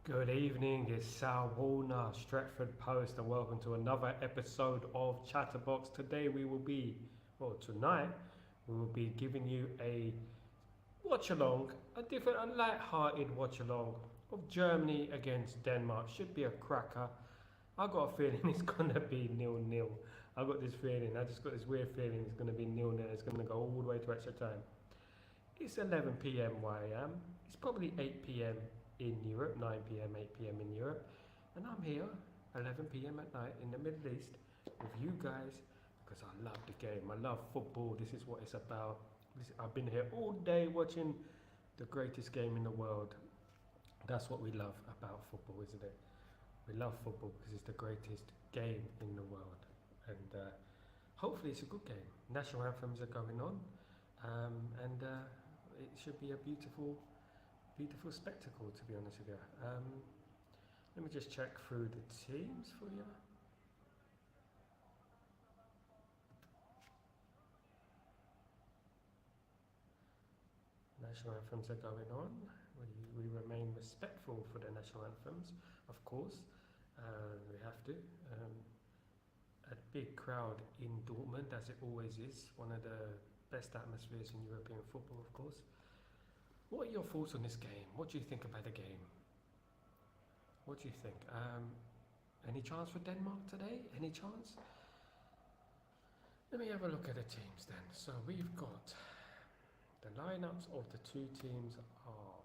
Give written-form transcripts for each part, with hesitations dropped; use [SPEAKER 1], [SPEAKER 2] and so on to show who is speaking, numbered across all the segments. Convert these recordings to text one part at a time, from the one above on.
[SPEAKER 1] Good evening, it's Sal Warner, Stretford Post, and welcome to another episode of Chatterbox. Tonight, we will be giving you a watch along, a light-hearted watch along of Germany against Denmark. Should be a cracker. I got a feeling it's gonna be 0-0. I got this feeling. I just got this weird feeling it's gonna be 0-0. It's gonna go all the way to extra time. It's 11 p.m. where I am. It's probably 8 p.m. in Europe, 9 p.m., 8 p.m. in Europe. And I'm here, 11 p.m. at night in the Middle East with you guys because I love the game. I love football. This is what it's about. I've been here all day watching the greatest game in the world. That's what we love about football, isn't it? We love football because it's the greatest game in the world. And hopefully it's a good game. National anthems are going on. And it should be a beautiful spectacle, to be honest with you. Let me just check through the teams for you. National anthems are going on. We remain respectful for the national anthems, of course. We have to. A big crowd in Dortmund, as it always is, one of the best atmospheres in European football, of course. What are your thoughts on this game? What do you think about the game? What do you think? Any chance for Denmark today? Any chance? Let me have a look at the teams then. So we've got the lineups of the two teams are.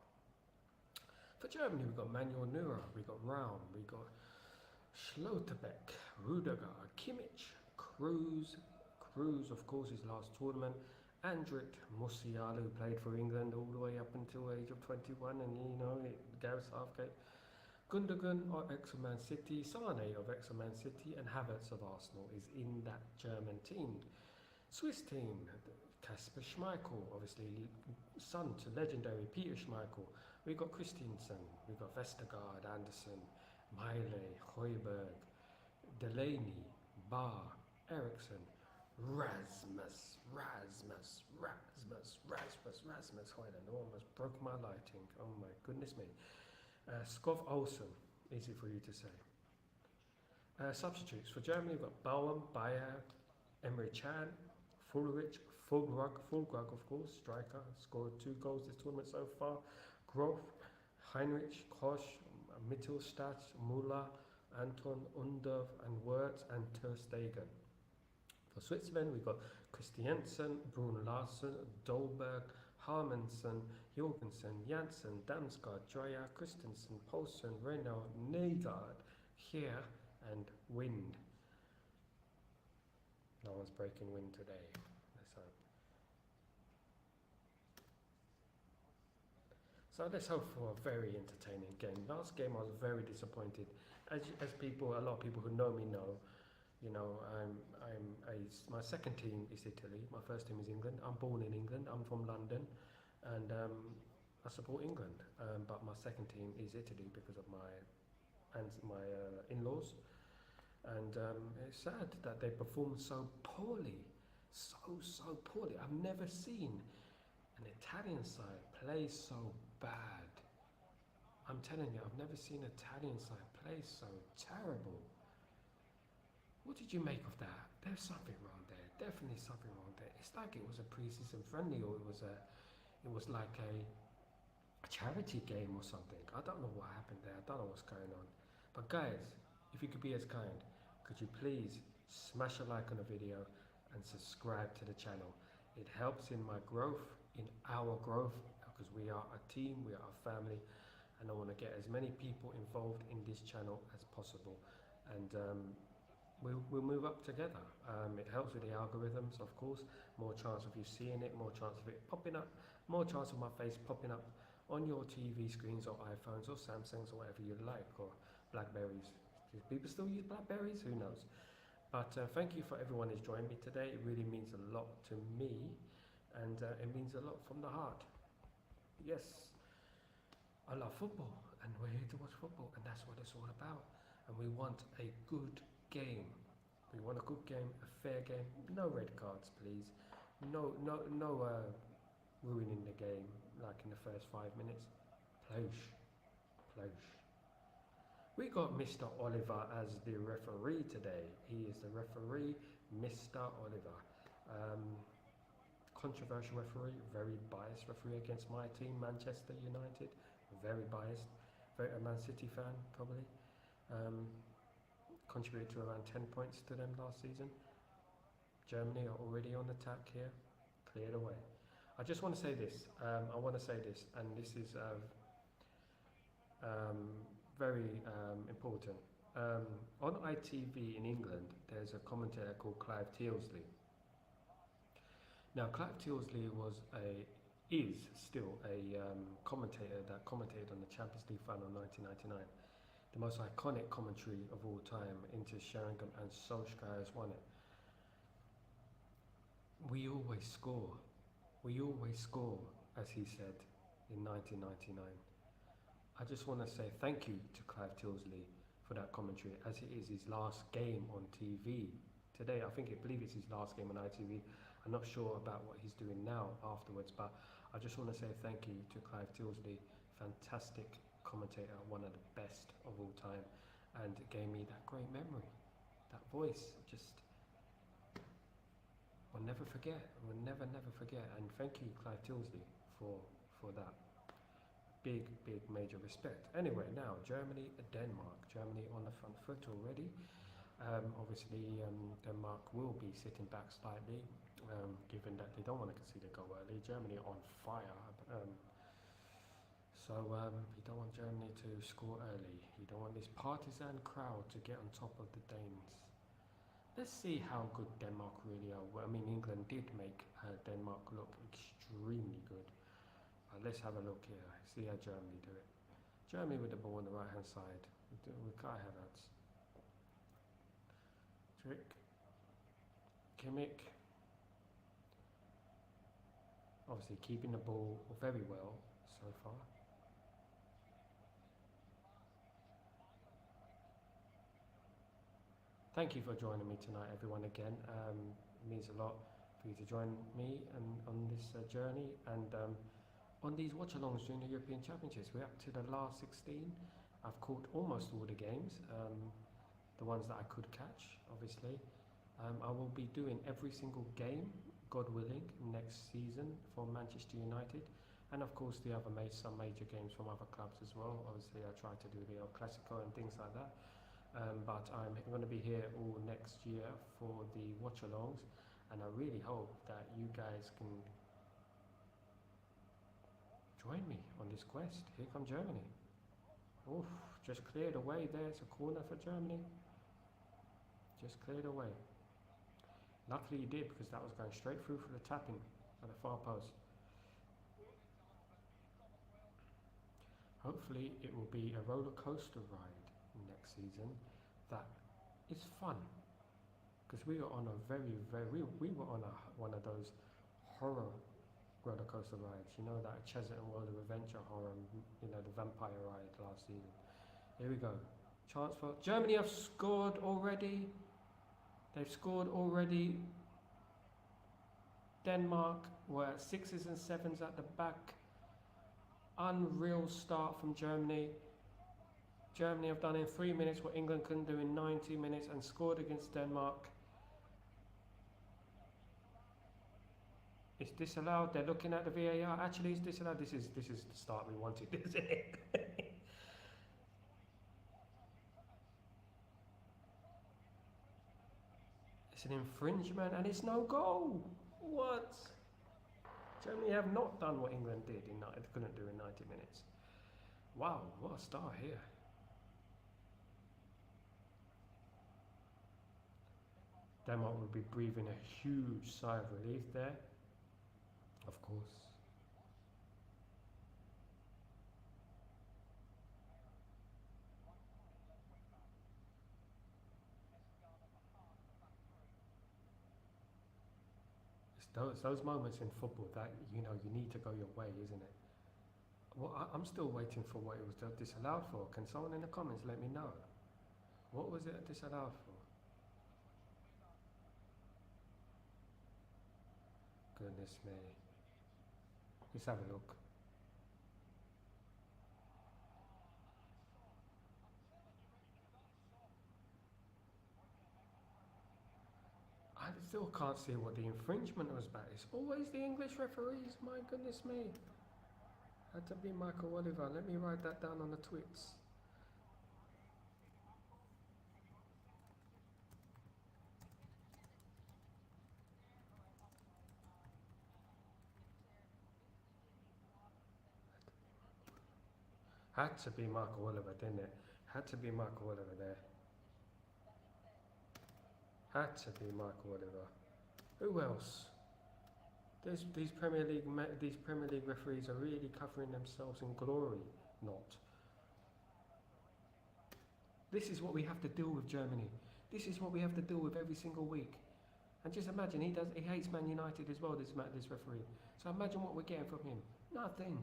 [SPEAKER 1] For Germany, we've got Manuel Neuer, we've got Raum, we've got Schlotterbeck, Rudiger, Kimmich, Cruz, of course, his last tournament. Andrić Musiala, who played for England all the way up until the age of 21, and Gareth Southgate. Gundogan of ex-Man City, Sane of ex-Man City, and Havertz of Arsenal is in that German team. Swiss team, Kasper Schmeichel, obviously son to legendary Peter Schmeichel. We've got Christensen, we've got Vestergaard, Anderson, Miley, Højbjerg, Delaney, Barr, Eriksson, Rasmus Højlund. Almost broke my lighting. Oh my goodness me. Skov Olsen, easy for you to say. Substitutes for Germany, we've got Bowen, Bayer, Emre Can, Fulrich, Fulgrug, of course, striker, scored 2 goals this tournament so far. Grof, Heinrich, Koch, Mittelstadt, Müller, Anton, Undorf, and Wirtz, and Ter Stegen. For Switzerland, we've got Christiansen, Brun Larsen, Dolberg, Harmansen, Jorgensen, Janssen, Damsgaard, Dreyer, Christensen, Poulsen, Renault, Nygaard, Heer, and Wind. No one's breaking wind today. Let's hope. So let's hope for a very entertaining game. Last game I was very disappointed. As a lot of people who know me know, my second team is Italy. My first team is England. I'm born in England. I'm from London, and I support England. But my second team is Italy because of my in-laws. And it's sad that they perform so poorly, so poorly. I've never seen an Italian side play so bad. I'm telling you, I've never seen an Italian side play so terrible. What did you make of that? There's something wrong there. Definitely something wrong there. It's like it was a pre-season friendly, or it was like a charity game or something. I don't know what happened there. I don't know what's going on. But guys, if you could be as kind, could you please smash a like on the video and subscribe to the channel? It helps in my growth, in our growth, because we are a team, we are a family, and I want to get as many people involved in this channel as possible. And we'll move up together. It helps with the algorithms, of course. More chance of you seeing it, more chance of it popping up, more chance of my face popping up on your TV screens or iPhones or Samsungs or whatever you like, or Blackberries. Do people still use Blackberries? Who knows? But thank you for everyone who's joined me today. It really means a lot to me, and it means a lot from the heart. Yes, I love football, and we're here to watch football, and that's what it's all about. And we want a good game. We want a good game, a fair game. No red cards, please. No ruining the game like in the first 5 minutes. Plosh. We got Mr. Oliver as the referee today. He is the referee, Mr. Oliver. Um, Controversial referee, very biased referee against my team, Manchester United. Very biased. Very a Man City fan, probably. Contributed to around 10 points to them last season. Germany are already on attack here. Cleared away. I just want to say this. And this is very important. On ITV in England, there's a commentator called Clive Tealsley. Now, Clive Tealsley is still a commentator that commentated on the Champions League final in 1999. The most iconic commentary of all time. Into Sheringham and Solskjaer has won it. We always score. We always score, as he said in 1999. I just want to say thank you to Clive Tealsley for that commentary, as it is his last game on TV today. I believe it's his last game on ITV. I'm not sure about what he's doing now afterwards, but I just want to say thank you to Clive Tealsley, fantastic commentator, one of the best of all time, and it gave me that great memory, that voice. Just we'll never forget. We'll never forget. And thank you, Clive Tealsley, for that. Big major respect. Anyway, now Germany, Denmark. Germany on the front foot already. Obviously, Denmark will be sitting back slightly, given that they don't want to concede a goal early. Germany on fire. So you don't want Germany to score early. You don't want this partisan crowd to get on top of the Danes. Let's see how good Denmark really are. Well, I mean, England did make Denmark look extremely good. Let's have a look here. See how Germany do it. Germany with the ball on the right hand side. With Kai Havertz. Trick. Kimmich. Obviously keeping the ball very well so far. Thank you for joining me tonight, everyone, again. It means a lot for you to join me on this journey and on these watch-alongs during the European Championships. We're up to the last 16. I've caught almost all the games, the ones that I could catch, obviously. I will be doing every single game, God willing, next season for Manchester United. And of course some major games from other clubs as well. Obviously I try to do the El Clasico and things like that. But I'm going to be here all next year for the watch-alongs. And I really hope that you guys can join me on this quest. Here come Germany. Oof, just cleared away there. It's a corner for Germany. Just cleared away. Luckily he did, because that was going straight through for the tapping at the far post. Hopefully it will be a roller coaster ride next season that is fun, because we were on a we were on one of those horror roller coaster rides, you know, that Chatterbox World of Adventure horror, you know, the vampire ride last season. Here we go. Chance for Germany have scored already. They've scored already. Denmark were at 6s and 7s at the back. Unreal start from Germany. Germany have done in 3 minutes what England couldn't do in 90 minutes and scored against Denmark. It's disallowed. They're looking at the VAR. Actually, it's disallowed. This is the start we wanted, isn't it? It's an infringement and it's no goal. What? Germany have not done what England couldn't do in 90 minutes. Wow, what a start here. Denmark will be breathing a huge sigh of relief there, of course. It's those moments in football that, you know, you need to go your way, isn't it? Well, I'm still waiting for what it was disallowed for. Can someone in the comments let me know? What was it disallowed for? Goodness me. Let's have a look. still can't see what the infringement was about. It's always the English referees, my goodness me. Had to be Michael Oliver. Let me write that down on the tweets. Had to be Michael Oliver, didn't it? Had to be Michael Oliver there. Had to be Michael Oliver. Who else? These Premier League referees are really covering themselves in glory. Not. This is what we have to deal with, Germany. This is what we have to deal with every single week. And just imagine, he hates Man United as well, this referee. So imagine what we're getting from him. Nothing.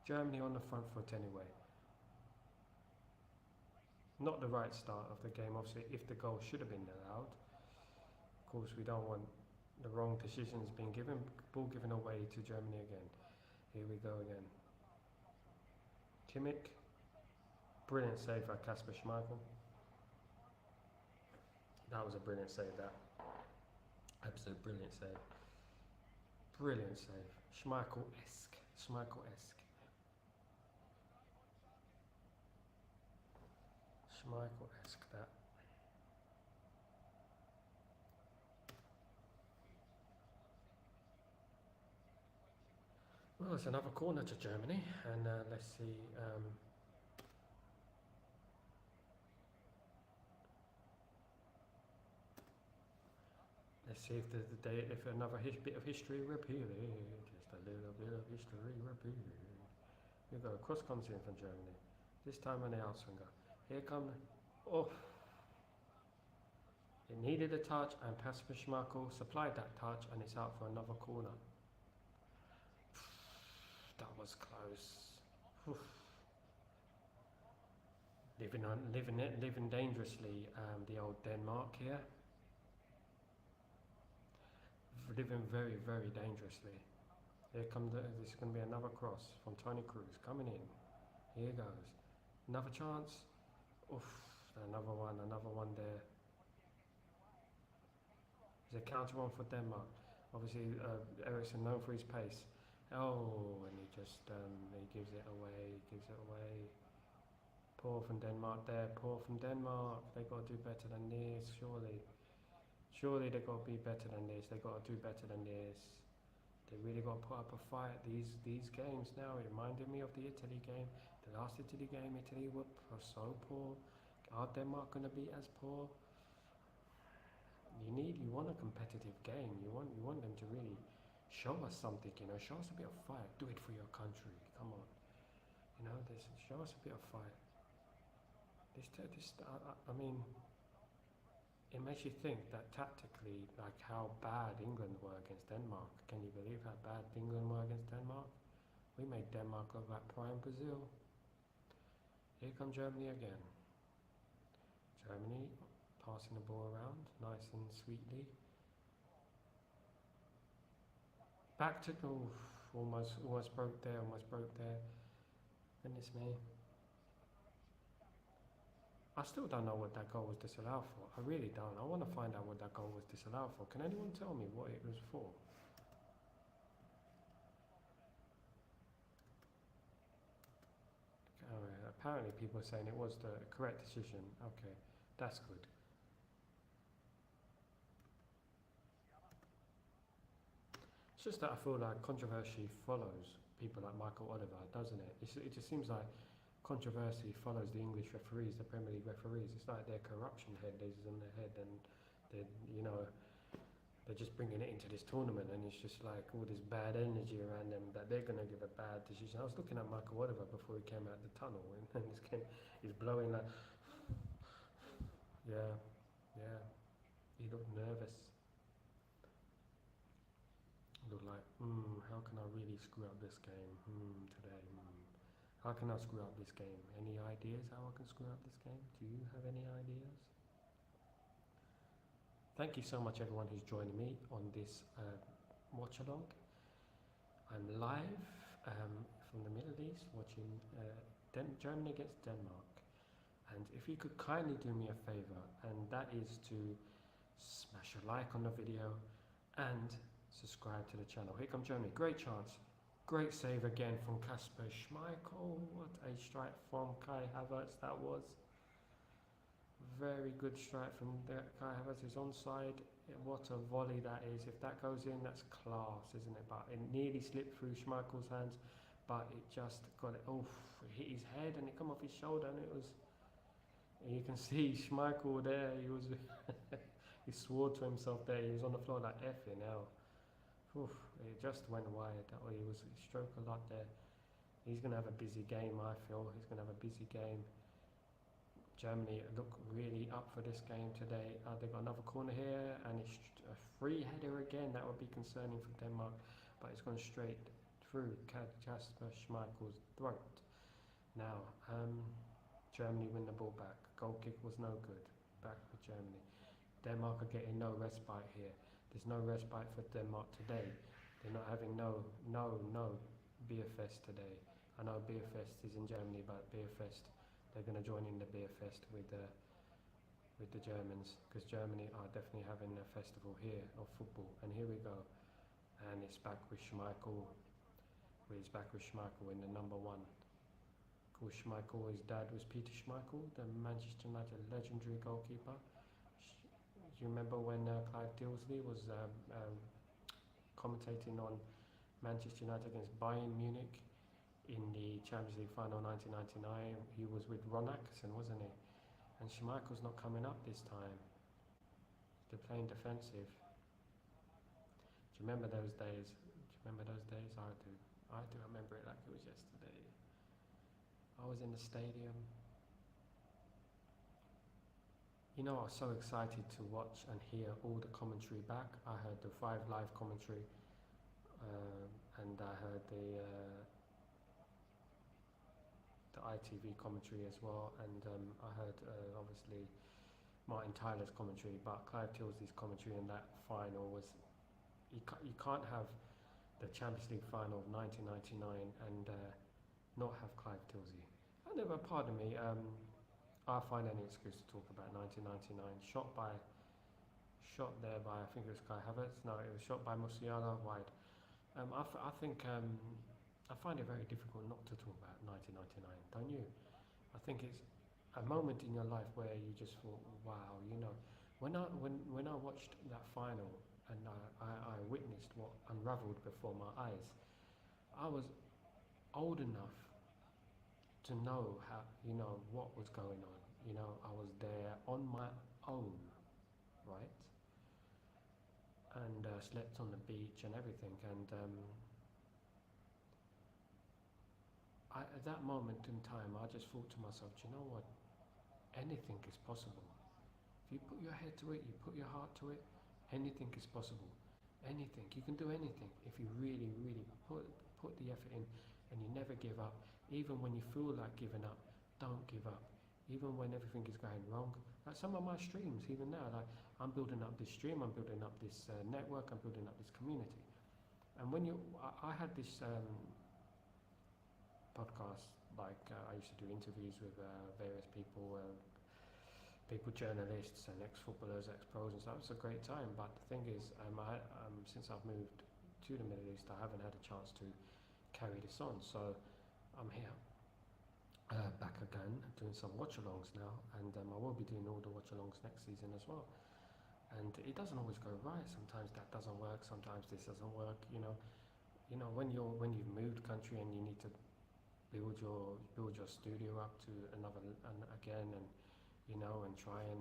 [SPEAKER 1] Germany on the front foot anyway. Not the right start of the game, obviously, if the goal should have been allowed. Of course, we don't want the wrong decisions being given. Ball given away to Germany again. Here we go again. Kimmich. Brilliant save by Kasper Schmeichel. That was a brilliant save, that. Absolute brilliant save. Brilliant save. Schmeichel-esque. Schmeichel-esque. Schmeichel-esque, that. Well, it's another corner to Germany, and let's see. Let's see if another bit of history repeated. Just a little bit of history repeated. Here we go. Cross comes in from Germany. This time on the outswinger. Here come. Oh. It needed a touch, and Kasper Schmeichel supplied that touch, and it's out for another corner. That was close. Living dangerously. The old Denmark here. Living very, very dangerously. Here comes this is going to be another cross from Toni Kroos coming in. Here goes. Another chance. Oof, another one there. There's a counter one for Denmark. Obviously, Eriksen known for his pace. Oh, and he just he gives it away. Poor from Denmark there. Poor from Denmark. They got to do better than this, surely. Surely they got to be better than this. They got to do better than this. They really got to put up a fight. These games now reminded me of the Italy game. The last Italy game, Italy were so poor. Are Denmark going to be as poor? You want a competitive game. You want them to really show us something. Show us a bit of fight. Do it for your country. Come on. Show us a bit of fight. I mean. It makes you think that tactically, like how bad England were against Denmark. Can you believe how bad England were against Denmark? We made Denmark look like prime Brazil. Here come Germany again. Germany passing the ball around, nice and sweetly. Back to, almost broke there, Goodness me. I still don't know what that goal was disallowed for. I really don't. I want to find out what that goal was disallowed for. Can anyone tell me what it was for? Apparently people are saying it was the correct decision. Okay, that's good. It's just that I feel like controversy follows people like Michael Oliver, doesn't it? It just seems like controversy follows the English referees, the Premier League referees. It's like their corruption head is in their head, and they're just bringing it into this tournament, and it's just like all this bad energy around them that they're going to give a bad decision. I was looking at Michael Oliver before he came out the tunnel, and he's blowing like, yeah, he looked nervous. He looked like, how can I really screw up this game today? How can I screw up this game? Any ideas how I can screw up this game? Do you have any ideas? Thank you so much everyone who's joining me on this watch-along. I'm live from the Middle East watching Germany against Denmark. And if you could kindly do me a favour, and that is to smash a like on the video and subscribe to the channel. Here comes Germany, great chance. Great save again from Kasper Schmeichel. What a strike from Kai Havertz that was. Very good strike from Kai Havertz. Is onside. What a volley that is. If that goes in, that's class, isn't it? But it nearly slipped through Schmeichel's hands, but it just got it. Oh, it hit his head and it come off his shoulder, and it was. You can see Schmeichel there. He was. He swore to himself there. He was on the floor like effing hell. Oof, it just went wide. That way, he was stroke a lot there. He's gonna have a busy game. I feel he's gonna have a busy game. Germany look really up for this game today. They've got another corner here, and it's a free header again. That would be concerning for Denmark, but it's gone straight through Kasper Schmeichel's throat. Now, Germany win the ball back. Goal kick was no good. Back for Germany. Denmark are getting no respite here. There's no respite for Denmark today. They're not having no Beerfest today. I know Beerfest is in Germany, but Beerfest, they're going to join in the Beerfest with the Germans, because Germany are definitely having a festival here of football. And here we go, and it's back with Schmeichel. He's back with Schmeichel in the number 1. Of course, Schmeichel, his dad was Peter Schmeichel, the Manchester United legendary goalkeeper. Do you remember when Clive Dillsley was commentating on Manchester United against Bayern Munich in the Champions League final 1999? He was with Ron Atkinson, wasn't he? And Schmeichel's not coming up this time. They're playing defensive. Do you remember those days? I do. I remember it like it was yesterday. I was in the stadium. You know, I was so excited to watch and hear all the commentary back. I heard the 5 Live commentary, and I heard the ITV commentary as well, and I heard obviously Martin Tyler's commentary, but Clive Tilsley's commentary in that final was, you can't have the Champions League final of 1999 and not have Clive Tilsley. And pardon me, I find any excuse to talk about 1999. Shot there by, I think it was Kai Havertz. No, it was shot by Musiala wide. I think I find it very difficult not to talk about 1999. Don't you? I think it's a moment in your life where you just thought, wow, you know, when I watched that final and I witnessed what unravelled before my eyes, I was old enough to know how, you know, what was going on. You know, I was there on my own, right? And slept on the beach and everything. And at that moment in time, I just thought to myself, do you know what? Anything is possible. If you put your head to it, you put your heart to it, anything is possible. Anything. You can do anything if you really, really put the effort in, and you never give up. Even when you feel like giving up, don't give up. Even when everything is going wrong. Like some of my streams, even now, like I'm building up this stream, I'm building up this network, I'm building up this community. And when I had this podcast, like I used to do interviews with various people, journalists and ex-footballers, ex-pros and stuff. It's a great time, but the thing is, since I've moved to the Middle East, I haven't had a chance to carry this on. So I'm here, back again, doing some watchalongs now, and I will be doing all the watchalongs next season as well. And it doesn't always go right. Sometimes that doesn't work. Sometimes this doesn't work. You know, when you've moved country and you need to build your studio up to another and again, and you know, and try and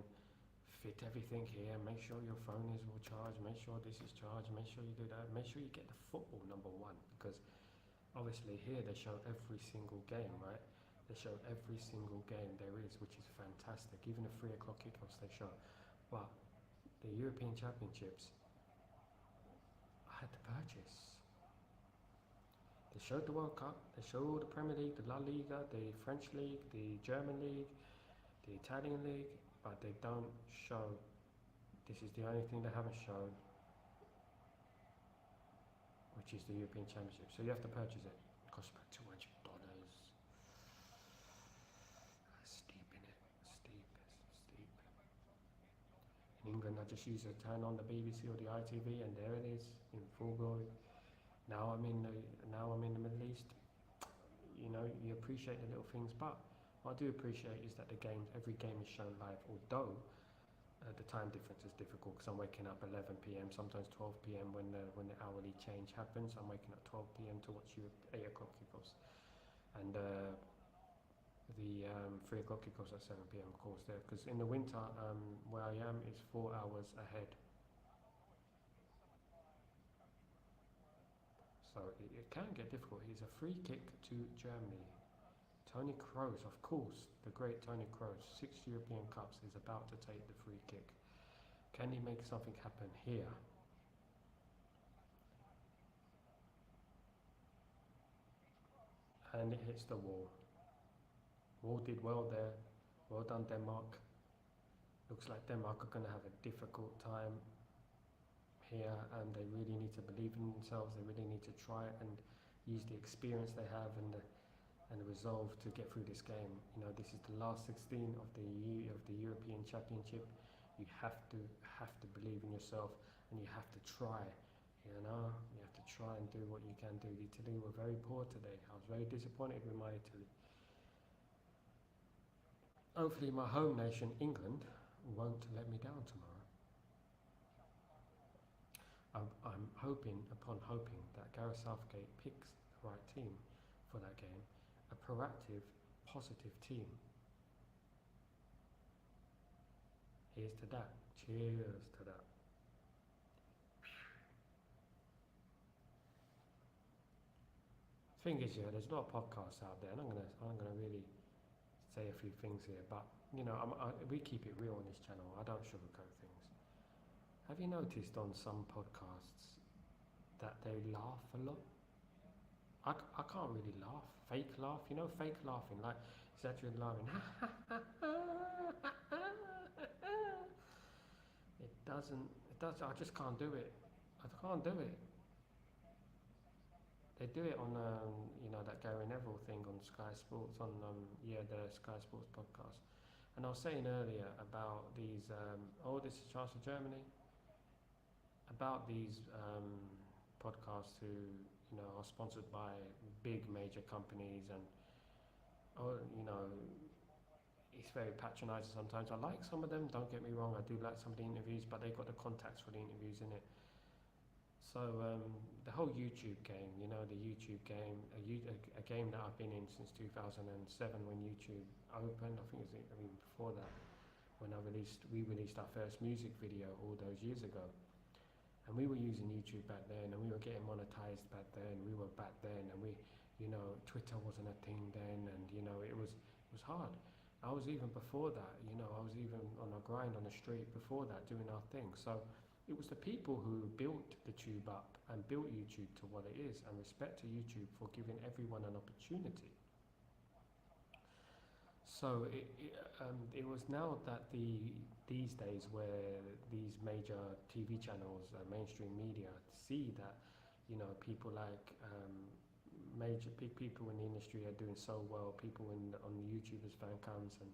[SPEAKER 1] fit everything here. Make sure your phone is all charged. Make sure this is charged. Make sure you do that. Make sure you get the football number 1, because obviously here they show every single game, right? They show every single game there is, which is fantastic. Even the 3 o'clock kickoffs they show. But the European Championships, I had to purchase. They showed the World Cup, they showed the Premier League, the La Liga, the French League, the German League, the Italian League, but they don't show, this is the only thing they haven't shown, which is the European Championship. So you have to purchase it. It costs about $200. Steep in it, steep. In England I just used to turn on the BBC or the ITV, and there it is in full glory. Now I'm in the Middle East. You know, you appreciate the little things, but what I do appreciate is that every game is shown live, although the time difference is difficult because I'm waking up 11 p.m, sometimes 12 p.m when the hourly change happens. I'm waking up 12 p.m to watch you 8 o'clock kickoffs, and the 3 o'clock kickoffs at 7 p.m, of course, there, because in the winter where I am is 4 hours ahead. So it can get difficult. He's a free kick to Germany. Tony Kroos, of course, the great Tony Kroos, 6 European Cups, is about to take the free kick. Can he make something happen here? And it hits the wall. Wall did well there. Well done, Denmark. Looks like Denmark are going to have a difficult time here, and they really need to believe in themselves. They really need to try and use the experience they have and the resolve to get through this game. You know, this is the last 16 of the European Championship. You have to believe in yourself, and you have to try. You know, you have to try and do what you can do. Italy were very poor today. I was very disappointed with my Italy. Hopefully my home nation, England, won't let me down tomorrow. I'm hoping that Gareth Southgate picks the right team for that game, a proactive, positive team. Here's to that. Cheers to that. Thing is, there's a lot of podcasts out there, and I'm gonna really say a few things here, but you know, we keep it real on this channel. I don't sugarcoat things. Have you noticed on some podcasts that they laugh a lot? I can't really laugh. Fake laugh, you know, fake laughing, like exaggerated laughing. It does. I just can't do it. I can't do it. They do it on, you know, that Gary Neville thing on Sky Sports, on the Sky Sports podcast. And I was saying earlier about these, this is Chancellor Germany, about these podcasts who, you know, are sponsored by big major companies, and you know, it's very patronising sometimes. I like some of them, don't get me wrong, I do like some of the interviews, but they've got the contacts for the interviews in it. So the whole YouTube game, you know, the YouTube game, a game that I've been in since 2007 when YouTube opened. I think it was even before that, when we released our first music video all those years ago. And we were using YouTube back then, and we were getting monetized back then. We were back then, and you know, Twitter wasn't a thing then, and you know, it was hard. I was even before that, you know, I was even on a grind on the street before that, doing our thing. So it was the people who built the tube up and built YouTube to what it is, and respect to YouTube for giving everyone an opportunity. So it was now that these days where these major TV channels, mainstream media, see that, you know, people like major big people in the industry are doing so well, people on YouTubers, fan cams and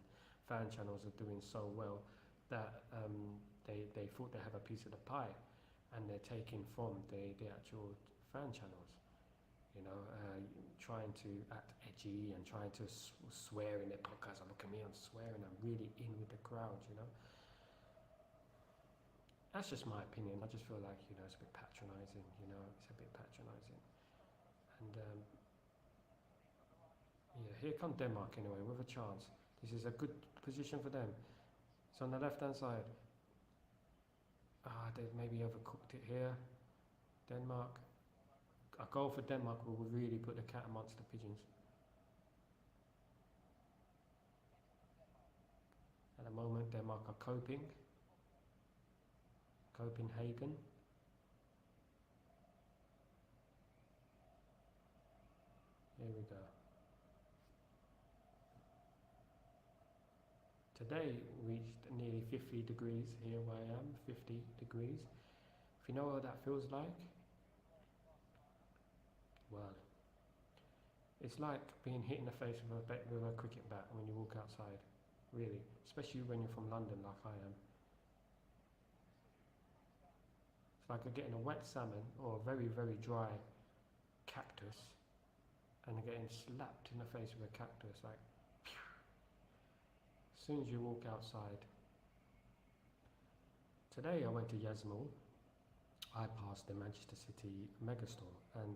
[SPEAKER 1] fan channels are doing so well, that they thought they have a piece of the pie, and they're taking from the actual fan channels, you know, trying to act edgy and trying to swear in their podcast. Look at me, I'm swearing, I'm really in with the crowd, you know. That's just my opinion. I just feel like, you know, it's a bit patronising, you know, it's a bit patronising. And yeah, here come Denmark anyway, with a chance. This is a good position for them. It's on the left-hand side. They've maybe overcooked it here. Denmark. A goal for Denmark will really put the cat amongst the pigeons. At the moment, Denmark are coping. Copenhagen. Here we go. Today reached nearly 50 degrees here where I am, 50 degrees. If you know what that feels like, well, it's like being hit in the face with a cricket bat when you walk outside, really, especially when you're from London like I am. It's like getting a wet salmon or a very, very dry cactus and getting slapped in the face with a cactus. Like, as soon as you walk outside. Today I went to Yasmal. I passed the Manchester City megastore and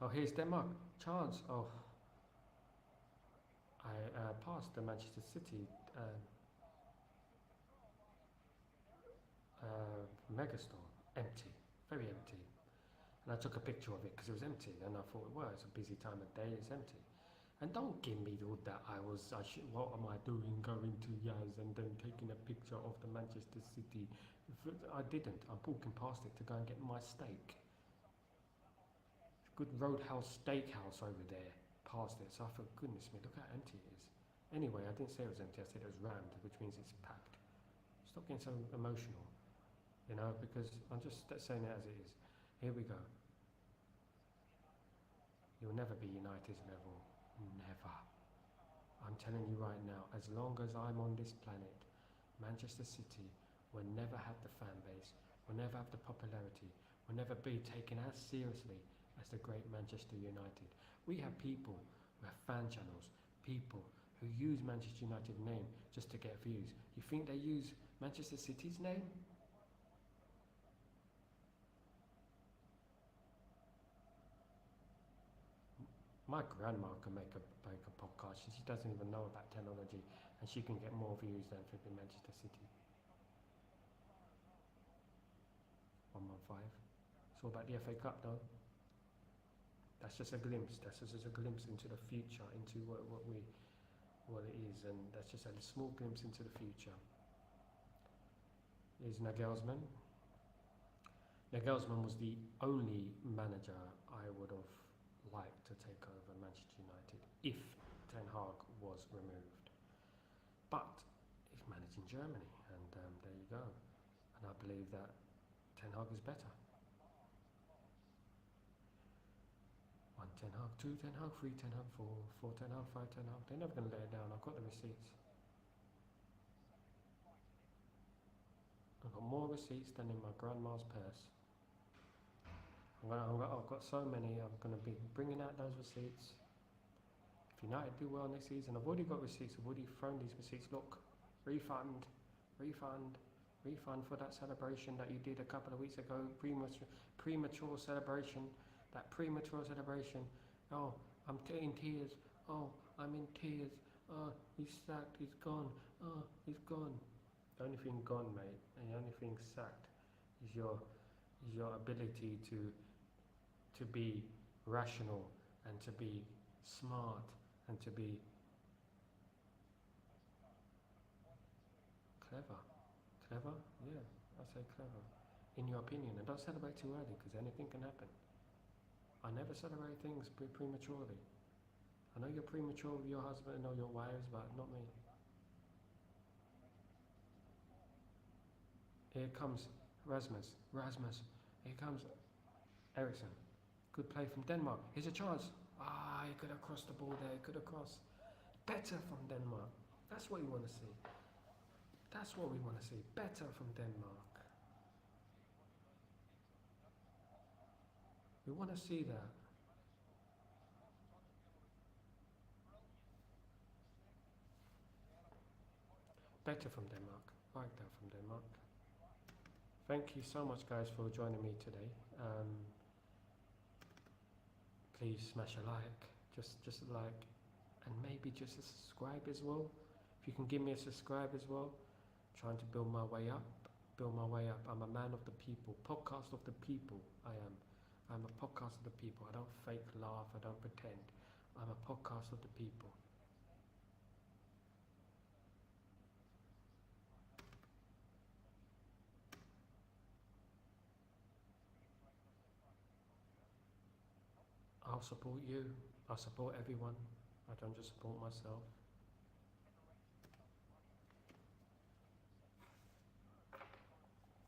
[SPEAKER 1] oh, here's Denmark. Chance. Oh, I passed the Manchester City megastore. Empty. Very empty. And I took a picture of it because it was empty and I thought, well, it's a busy time of day, it's empty. And don't give me all that what am I doing going to Yaz and then taking a picture of the Manchester City. I didn't. I'm walking past it to go and get my steak. Good Roadhouse Steakhouse over there, past it. So I thought, goodness me, look how empty it is. Anyway, I didn't say it was empty, I said it was rammed, which means it's packed. Stop getting so emotional, you know, because I'm just saying it as it is. Here we go. You'll never be United's level. Never. I'm telling you right now, as long as I'm on this planet, Manchester City will never have the fan base, will never have the popularity, will never be taken as seriously as the great Manchester United. We have people who have fan channels, people who use Manchester United name just to get views. You think they use Manchester City's name? My grandma can make a podcast and she doesn't even know about technology and she can get more views than flipping Manchester City. 115. It's all about the FA Cup though. That's just a glimpse. That's just a glimpse into the future, into what it is, and that's just a small glimpse into the future. Here's Nagelsmann. Nagelsmann was the only manager I would have liked to take over Manchester United if Ten Hag was removed. But he's managing Germany, and there you go. And I believe that Ten Hag is better. 1 Ten Hag, 2 Ten Hag, 3 Ten Hag, 4 Ten Hag, 5 Ten Hag. They're never going to let it down. I've got the receipts. I've got more receipts than in my grandma's purse. I've got so many, I'm going to be bringing out those receipts. If United do well next season, I've already got receipts, I've already thrown these receipts. Look, refund for that celebration that you did a couple of weeks ago, premature celebration, that premature celebration. Oh, I'm in tears, oh, I'm in tears, oh, he's sacked, he's gone, oh, he's gone. The only thing gone, mate, and the only thing sacked is your ability to be rational and to be smart and to be clever. Clever? Yeah, I say clever. In your opinion, and don't celebrate too early because anything can happen. I never celebrate things prematurely. I know you're premature with your husband or your wives, but not me. Here comes Rasmus. Here comes Ericsson. Good play from Denmark. Here's a chance. Ah, he could have crossed the ball there. He could have crossed. Better from Denmark. That's what you want to see. That's what we want to see. Better from Denmark. We want to see that. Better from Denmark. I like that from Denmark. Thank you so much, guys, for joining me today. Please smash a like, just a like, and maybe just a subscribe as well. If you can give me a subscribe as well. Trying to build my way up. I'm a man of the people, podcast of the people. I'm a podcast of the people. I don't fake laugh, I don't pretend. I'm a podcast of the people. I'll support you. I support everyone. I don't just support myself.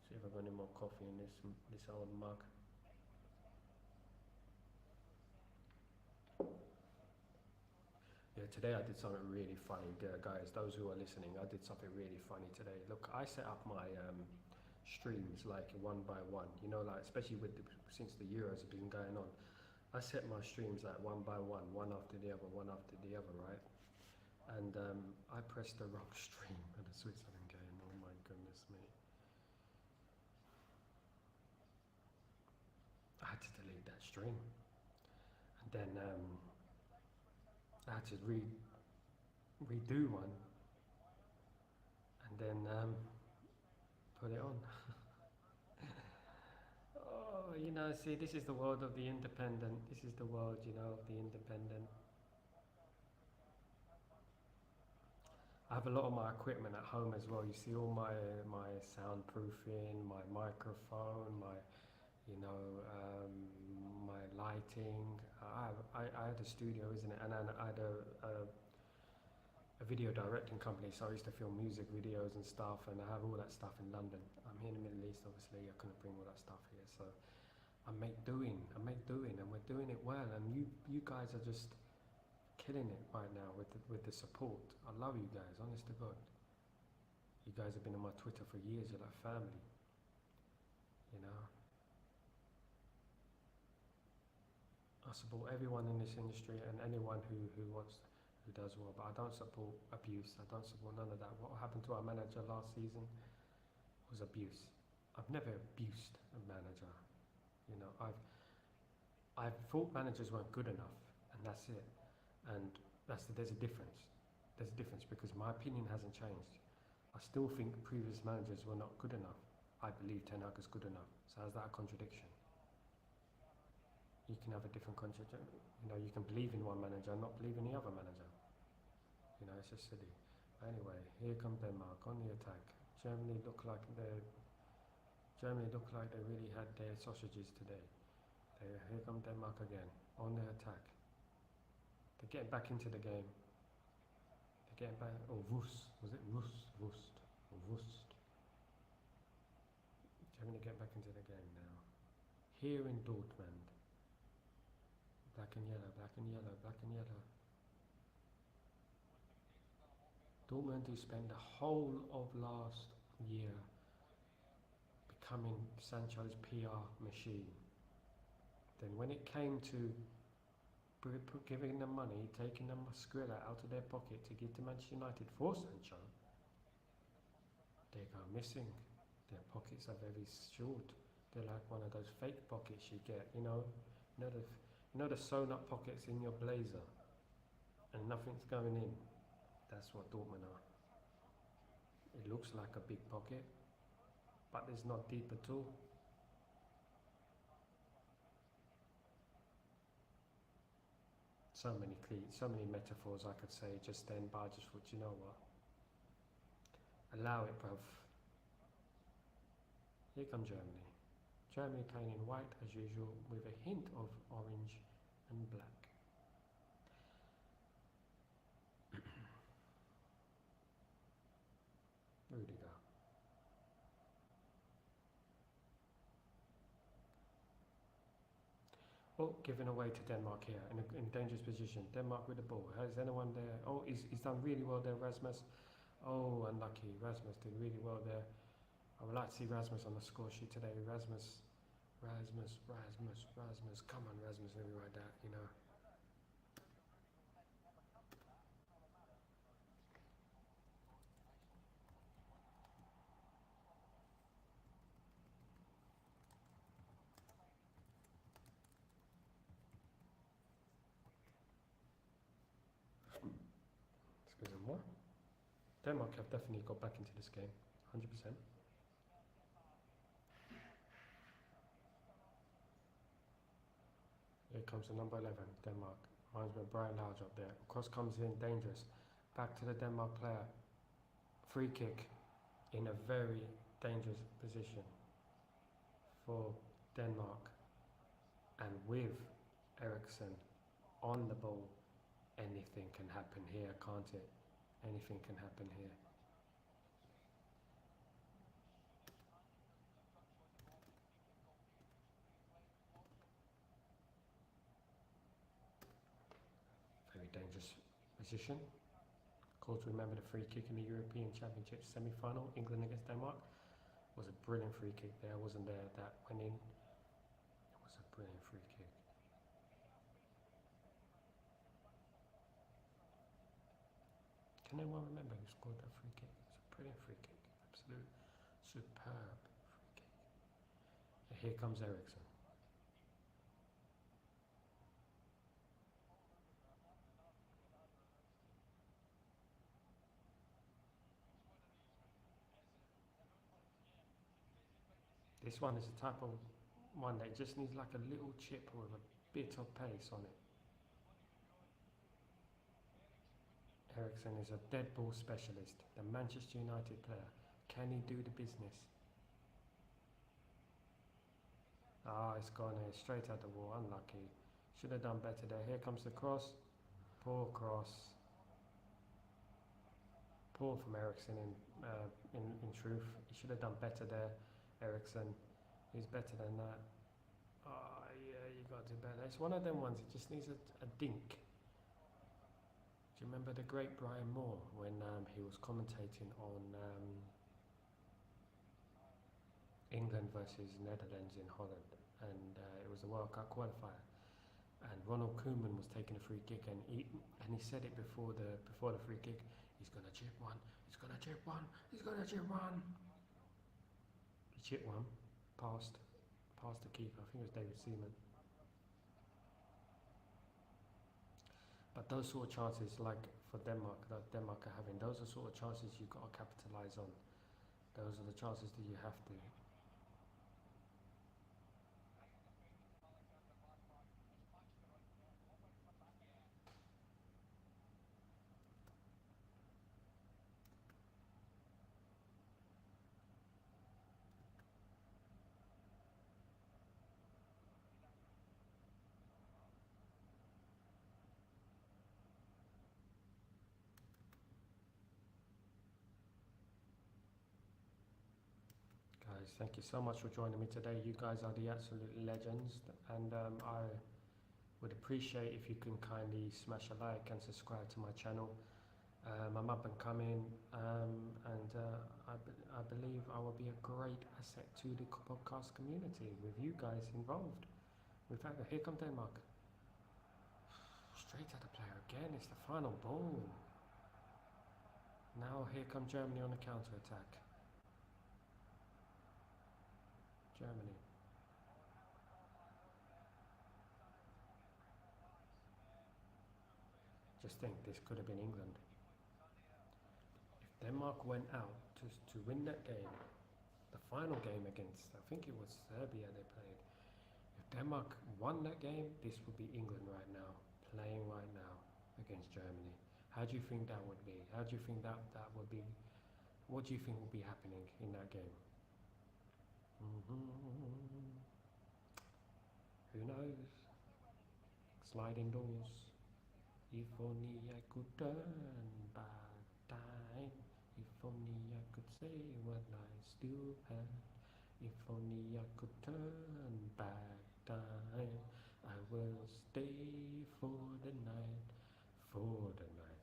[SPEAKER 1] See if I've got any more coffee in this old mug. Yeah, today I did something really funny, guys. Those who are listening, I did something really funny today. Look, I set up my streams like one by one. You know, like especially since the Euros have been going on, I set my streams like one by one after the other, one after the other, right? And I pressed the wrong stream at the Switzerland game. Oh my goodness me! I had to delete that stream, and then I had to redo one, and then put it on. Oh, you know, see, this is the world of the independent. This is the world, you know, of the independent. I have a lot of my equipment at home as well. You see all my soundproofing, my microphone, my you know my lighting. I had a studio, isn't it? And I had a video directing company, so I used to film music videos and stuff. And I have all that stuff in London. I'm here in the Middle East, obviously. I couldn't bring all that stuff here, so I make doing, and we're doing it well. And you guys are just killing it right now with the support. I love you guys, honest to God. You guys have been on my Twitter for years. You're like family, you know. I support everyone in this industry and anyone who does well, but I don't support abuse. I don't support none of that. What happened to our manager last season was abuse. I've never abused a manager. You know, I've thought managers weren't good enough, and that's it. And there's a difference. There's a difference because my opinion hasn't changed. I still think previous managers were not good enough. I believe Ten Hag is good enough. So how's that a contradiction? You can have a different contradiction. You know, you can believe in one manager and not believe in the other manager. You know, it's just silly. Anyway, here come Denmark on the attack. Germany look like they really had their sausages today. Here come Denmark again on the attack. They're getting back into the game. They're getting back. Oh, Wust. Was it Wust? Wust. Germany get back into the game now. Here in Dortmund. Black and yellow, black and yellow, black and yellow. Dortmund, who spent the whole of last year becoming Sancho's PR machine. Then when it came to giving them money, taking them Skrilla out of their pocket to give to Manchester United for Sancho, they go missing. Their pockets are very short. They're like one of those fake pockets you get, you know the sewn up pockets in your blazer, and nothing's going in. That's what Dortmund are. It looks like a big pocket, but it's not deep at all. So many metaphors I could say just then, but I just thought, you know what? Allow it, bruv. Here come Germany. Germany playing in white as usual with a hint of orange and black. Rudiger. Oh, given away to Denmark here in a dangerous position. Denmark with the ball. Has anyone there? Oh, he's done really well there, Rasmus. Oh, unlucky. Rasmus did really well there. I would like to see Rasmus on the score sheet today. Rasmus. Come on, Rasmus, let me write that, you know. Excusez-moi. Denmark have definitely got back into this game, 100%. Here comes the number 11, Denmark. Reminds me of Brian Lodge up there. Cross comes in, dangerous. Back to the Denmark player. Free kick in a very dangerous position for Denmark. And with Eriksen on the ball, anything can happen here, can't it? Anything can happen here. Very dangerous position. Of course, remember the free kick in the European Championship semi-final, England against Denmark, Was a brilliant free kick there, wasn't there? That went in. It was a brilliant free kick. Can anyone remember who scored that free kick? It was a brilliant free kick. Absolute superb free kick. And here comes Ericsson. This one is the type of one that just needs like a little chip with a bit of pace on it. Ericsson is a dead ball specialist, the Manchester United player. Can he do the business? Ah, it's gone here, straight at the wall, unlucky. Should have done better there. Here comes the cross. Poor cross. Poor from Ericsson in truth. He should have done better there. Ericsson, he's better than that. Oh, yeah, you got to do better. It's one of them ones, it just needs a dink. Do you remember the great Brian Moore when he was commentating on England versus Netherlands in Holland, and it was a World Cup qualifier, and Ronald Koeman was taking a free kick, and he said it before the free kick. He's gonna chip one. He's gonna chip one. He's gonna chip one. He chipped one, past the keeper. I think it was David Seaman. But those sort of chances, like for Denmark, that Denmark are having, those are sort of chances you've got to capitalise on. Those are the chances that you have to. Guys, thank you so much for joining me today. You guys are the absolute legends, and I would appreciate if you can kindly smash a like and subscribe to my channel. I'm up and coming, and I believe I will be a great asset to the podcast community with you guys involved. In fact, here come Denmark. Straight at the player again. It's the final ball. Now here come Germany on the counter attack. Germany. Just think, this could have been England. If Denmark went out to win that game, the final game against, I think it was Serbia they played. If Denmark won that game, this would be England right now, playing right now against Germany. How do you think that would be? How do you think that would be? What do you think will be happening in that game? Who knows? Sliding doors. If only I could turn back time. If only I could say what I still had. If only I could turn back time. I will stay for the night. For the night.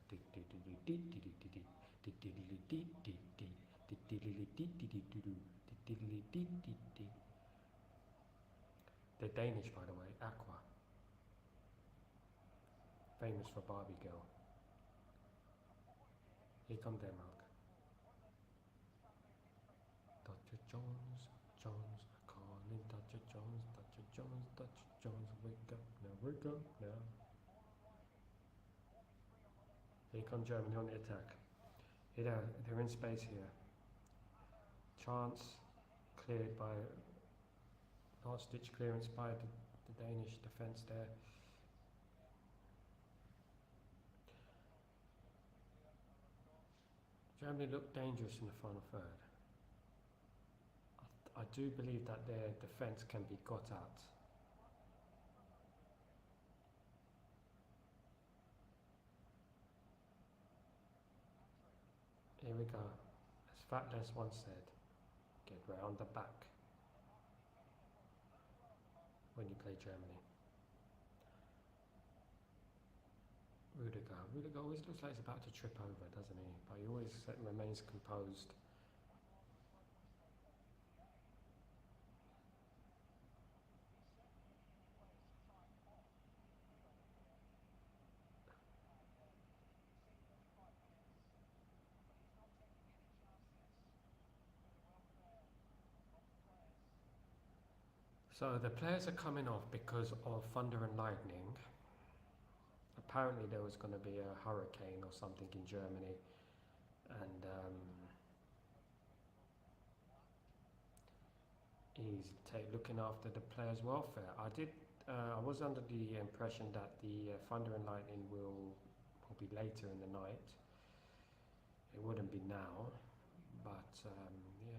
[SPEAKER 1] They're Danish, by the way, Aqua. Famous for Barbie Girl. Here come Denmark. Dr. Jones, calling Dr. Jones, Dr. Jones, Dr. Jones, wake up now. Here come Germany on the attack. They're in space here. Chance cleared by last ditch clearance by the Danish defence there. Germany looked dangerous in the final third. I do believe that their defence can be got at. Here we go. As Fatles once said, get round the back when you play Germany. Rudiger always looks like he's about to trip over, doesn't he? But he always remains composed. So the players are coming off because of thunder and lightning. Apparently there was going to be a hurricane or something in Germany, and he's looking after the players' welfare. I was under the impression that the thunder and lightning will be later in the night. It wouldn't be now, but yeah.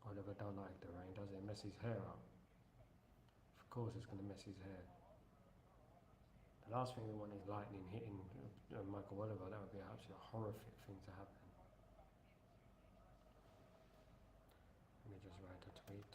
[SPEAKER 1] Oliver don't like the rain, does it? It messes his hair up. Of course it's going to mess his hair. The last thing we want is lightning hitting Michael Oliver. That would be an absolutely horrific thing to happen. Let me just write a tweet.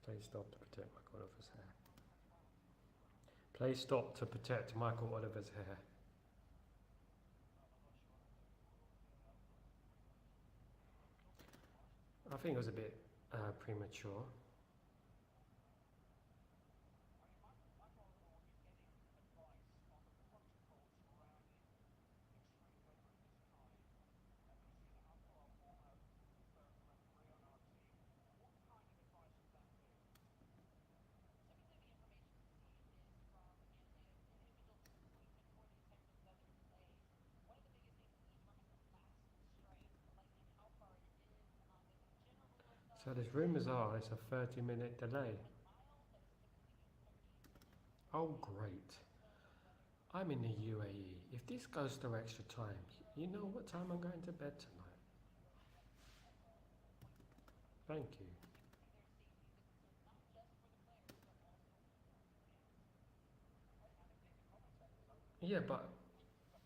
[SPEAKER 1] Please stop to protect Michael Oliver's hair. Please stop to protect Michael Oliver's hair. I think it was a bit premature. So there's rumours are it's a 30-minute delay. Oh great. I'm in the UAE. If this goes to extra time, you know what time I'm going to bed tonight? Thank you. Yeah, but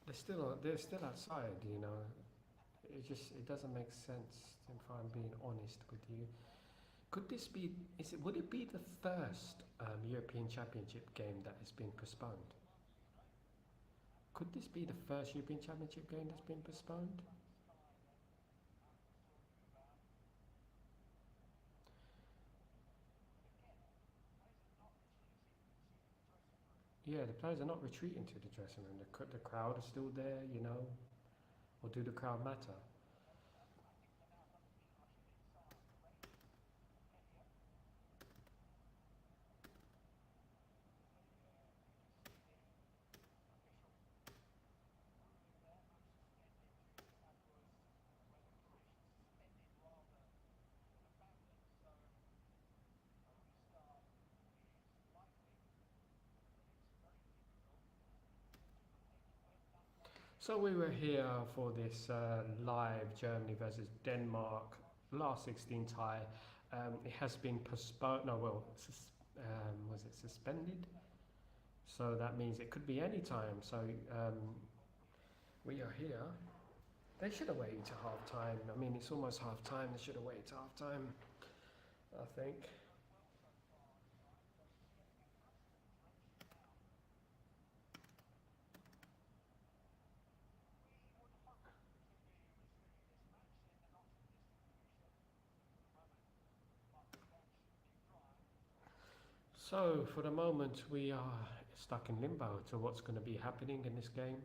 [SPEAKER 1] they're still outside, you know. It doesn't make sense if I'm being honest with you. Could this be? Would it be the first European Championship game that has been postponed? Could this be the first European Championship game that's been postponed? Yeah, the players are not retreating to the dressing room. The crowd is still there, you know. Or do the crowd matter? So we were here for this live Germany versus Denmark last 16 tie. It has been postponed. No, well, was it suspended? So that means it could be any time. So we are here. They should have waited to half time. I mean, it's almost half time. They should have waited to half time, I think. So for the moment, we are stuck in limbo to what's going to be happening in this game.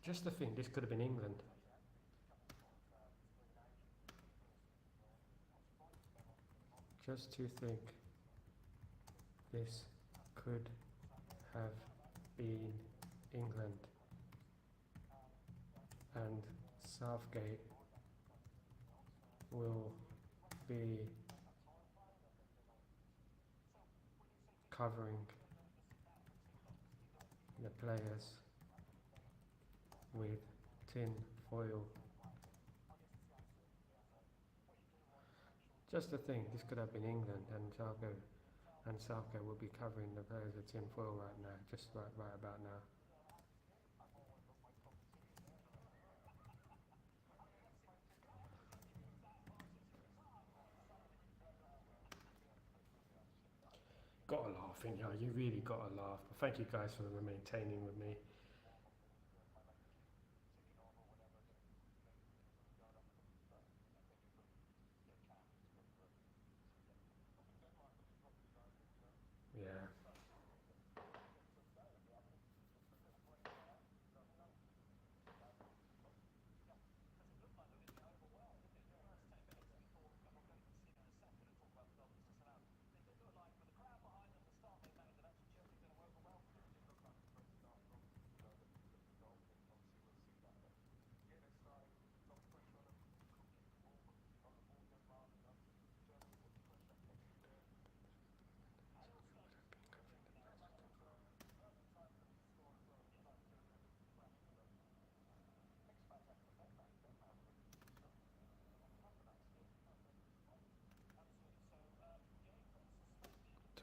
[SPEAKER 1] Just to think, this could have been England. Just to think, this could have been England, and Southgate will be covering the players with tin foil. Just to think, this could have been England, and Southgate will be covering the players of tin foil right now, just right about now. Got to laugh, you know, you really got to laugh. But thank you guys for maintaining with me. Yeah.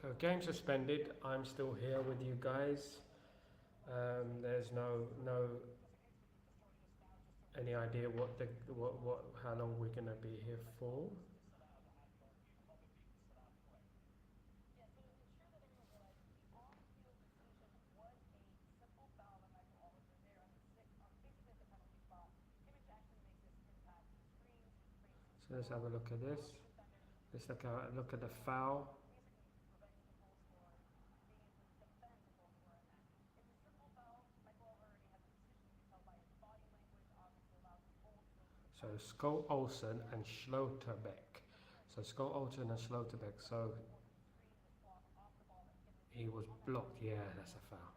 [SPEAKER 1] So game suspended. I'm still here with you guys. There's no any idea what how long we're gonna be here for. So let's have a look at this. Let's look at the foul. So Skull Olsen and Schlotterbeck. So Skull Olsen and Schlotterbeck. So he was blocked. Yeah, that's a foul.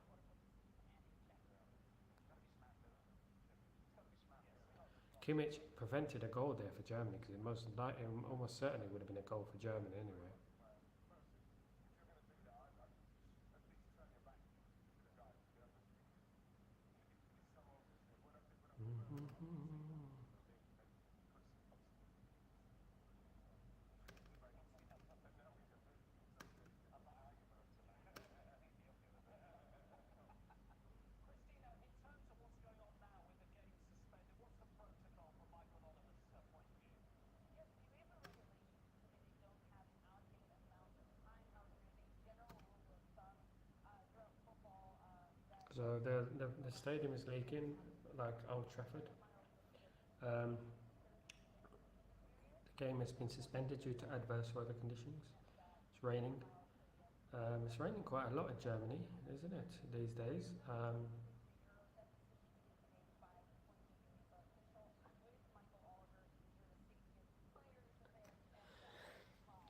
[SPEAKER 1] Kimmich prevented a goal there for Germany because it almost certainly would have been a goal for Germany anyway. So the stadium is leaking like Old Trafford. Um, the game has been suspended due to adverse weather conditions. It's raining. It's raining quite a lot in Germany, isn't it, these days?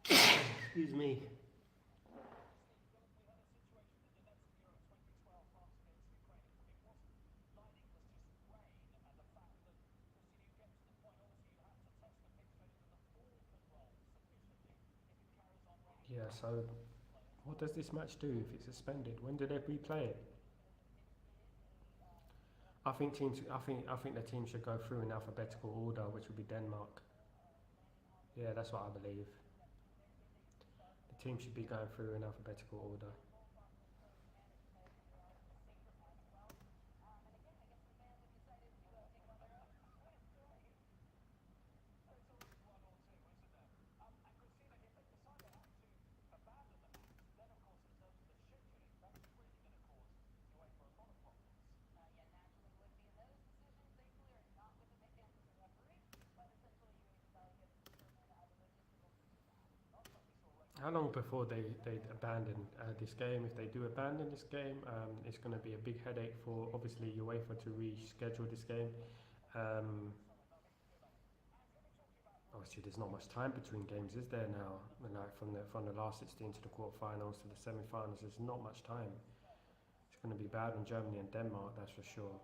[SPEAKER 1] Excuse me. Yeah, so what does this match do if it's suspended? When do they replay it? I think the team should go through in alphabetical order, which would be Denmark. Yeah, that's what I believe. The team should be going through in alphabetical order. How long before they abandon this game? If they do abandon this game, it's going to be a big headache for obviously UEFA to reschedule this game. Um, Obviously, there's not much time between games, is there now? Like from the last 16 to the quarterfinals to the semi-finals, there's not much time. It's going to be bad on Germany and Denmark, that's for sure.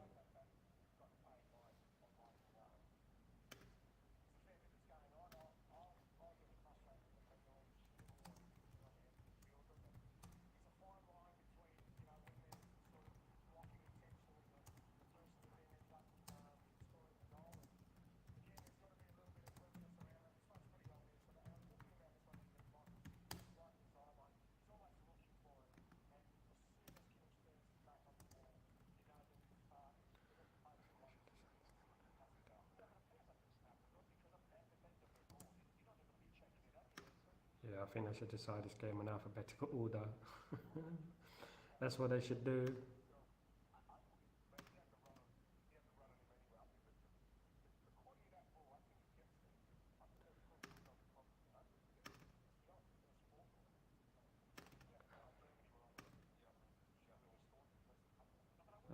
[SPEAKER 1] I think they should decide this game in alphabetical order. That's what they should do.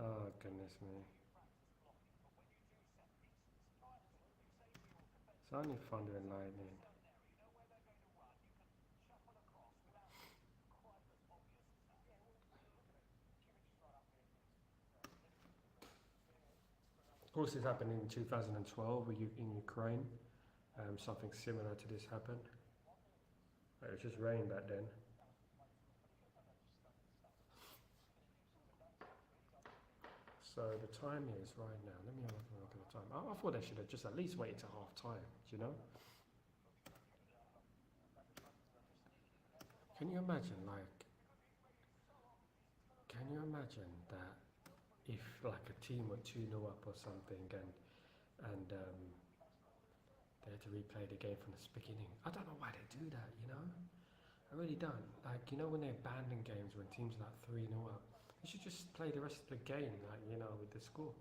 [SPEAKER 1] Oh, goodness me. It's only thunder and lightning. Of course, this happened in 2012 in Ukraine. Something similar to this happened. It was just rain back then. So the time is right now. Let me have a look at the time. I thought they should have just at least waited to half time. Do you know? Can you imagine, like, can you imagine that if like a team were 2-0 up or something and they had to replay the game from the beginning? I don't know why they do that, you know? I really don't. Like, you know, when they abandon games when teams are like 3-0 up, you should just play the rest of the game, like, you know, with the score.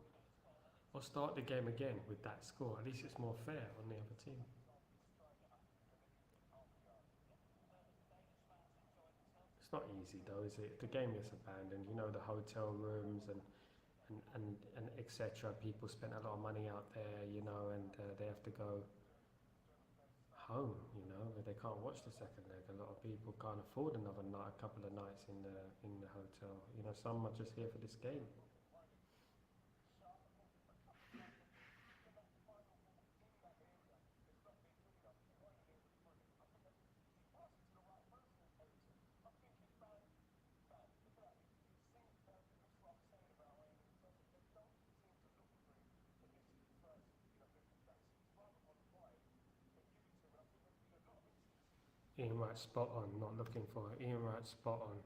[SPEAKER 1] Or start the game again with that score. At least it's more fair on the other team. It's not easy though, is it? The game gets abandoned. You know, the hotel rooms and etc. People spend a lot of money out there, you know, and they have to go home, you know, they can't watch the second leg. A lot of people can't afford another night, a couple of nights in the hotel. You know, some are just here for this game. Ian Wright spot on, not looking for it. Ian Wright spot on.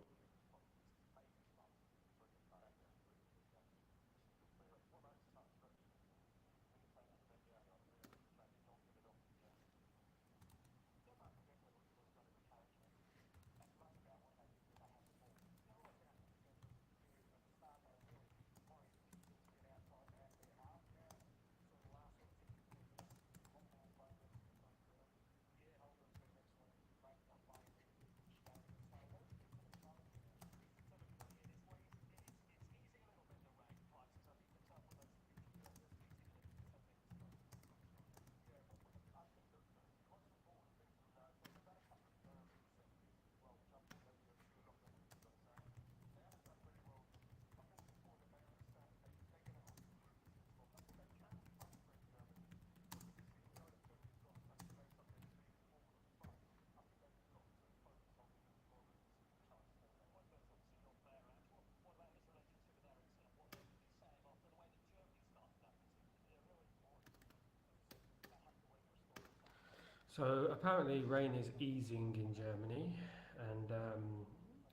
[SPEAKER 1] So apparently rain is easing in Germany, and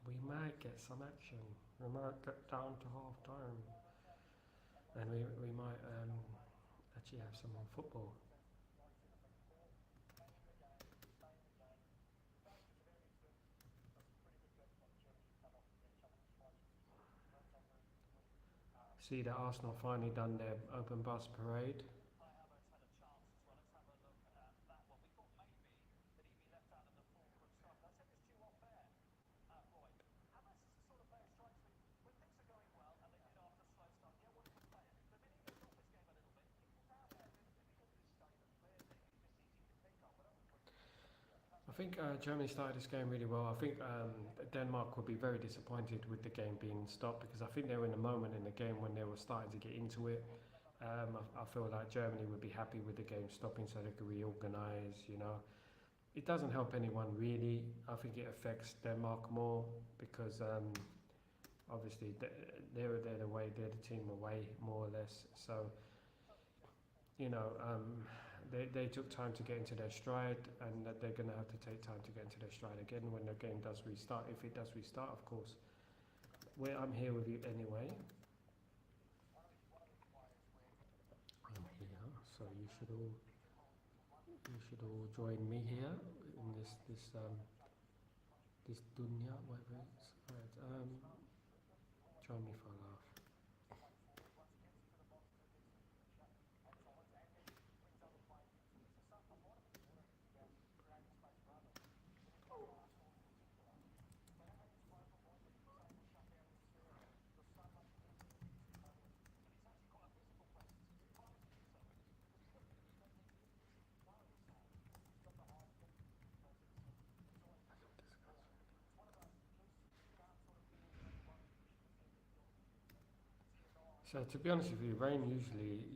[SPEAKER 1] we might get some action. We might get down to half time, and we might actually have some more football. See that Arsenal finally done their open bus parade. I think Germany started this game really well. I think Denmark would be very disappointed with the game being stopped because I think they were in a moment in the game when they were starting to get into it. I feel like Germany would be happy with the game stopping so they could reorganise, you know. It doesn't help anyone really. I think it affects Denmark more because obviously they're the team away more or less. So, you know, they took time to get into their stride, and that they're going to have to take time to get into their stride again when the game does restart. If it does restart, of course. I'm here with you anyway. I'm here, so you should all join me here in this This dunya, whatever it's. Right. Join me for a laugh. So to be honest with you, rain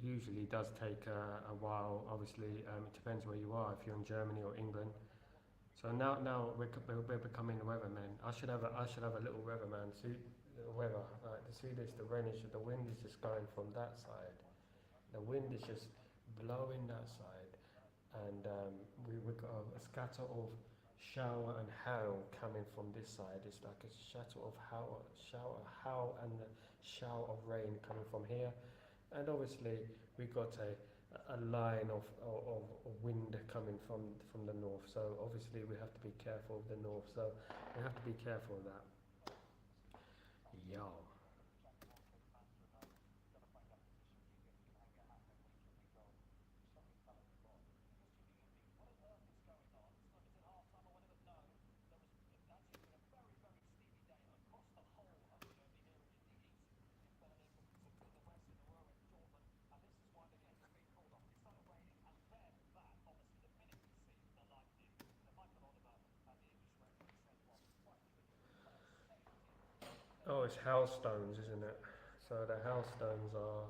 [SPEAKER 1] usually does take a while. Obviously, it depends where you are. If you're in Germany or England. So now we're becoming the weatherman. I should have a little weatherman. See the weather. Like to see this, the rain is the wind is just going from that side. The wind is just blowing that side, and we got a scatter of shower and hail coming from this side. It's like a shatter of hail, and a shower of rain coming from here, and obviously we got a line of wind coming from the north. So obviously we have to be careful of the north. So we have to be careful of that. Yo. Oh, it's hailstones, isn't it? So the hailstones are.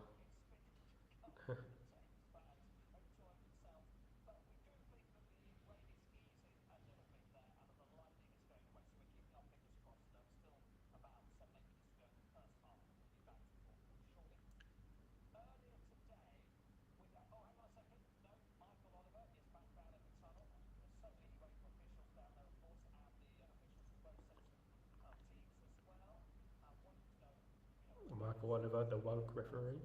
[SPEAKER 1] Michael Oliver, the woke referee.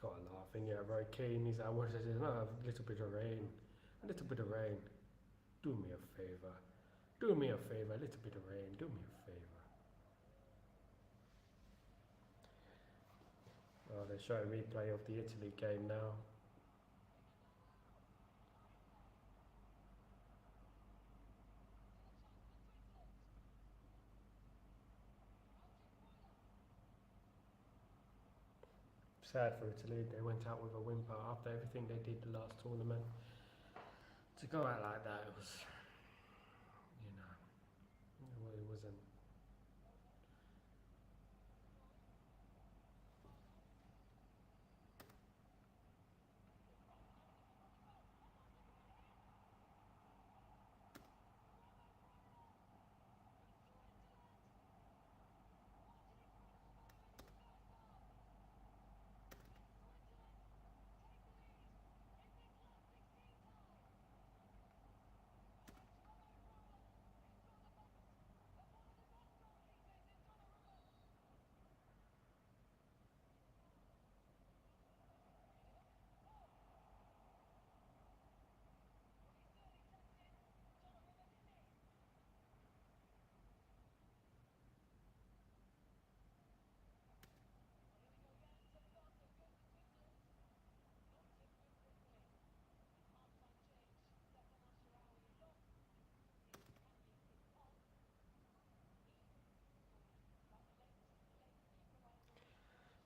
[SPEAKER 1] Got a laughing, yeah, very keen. He's like, what is it? No, a little bit of rain. A little bit of rain. Do me a favour. Do me a favour. A little bit of rain. Do me a favour. Oh, they're showing replay of the Italy game now. Sad for Italy. They went out with a whimper after everything they did the last tournament. To go out like that, it was, you know, it wasn't.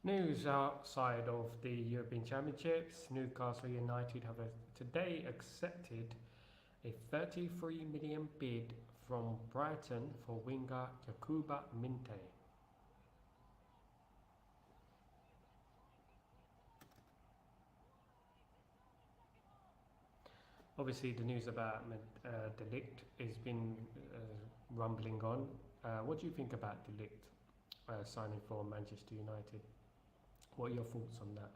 [SPEAKER 1] News outside of the European Championships, Newcastle United have today accepted a 33 million bid from Brighton for winger Yakuba Minte. Obviously, the news about Delict has been rumbling on. What do you think about Delict signing for Manchester United? What are your thoughts on that?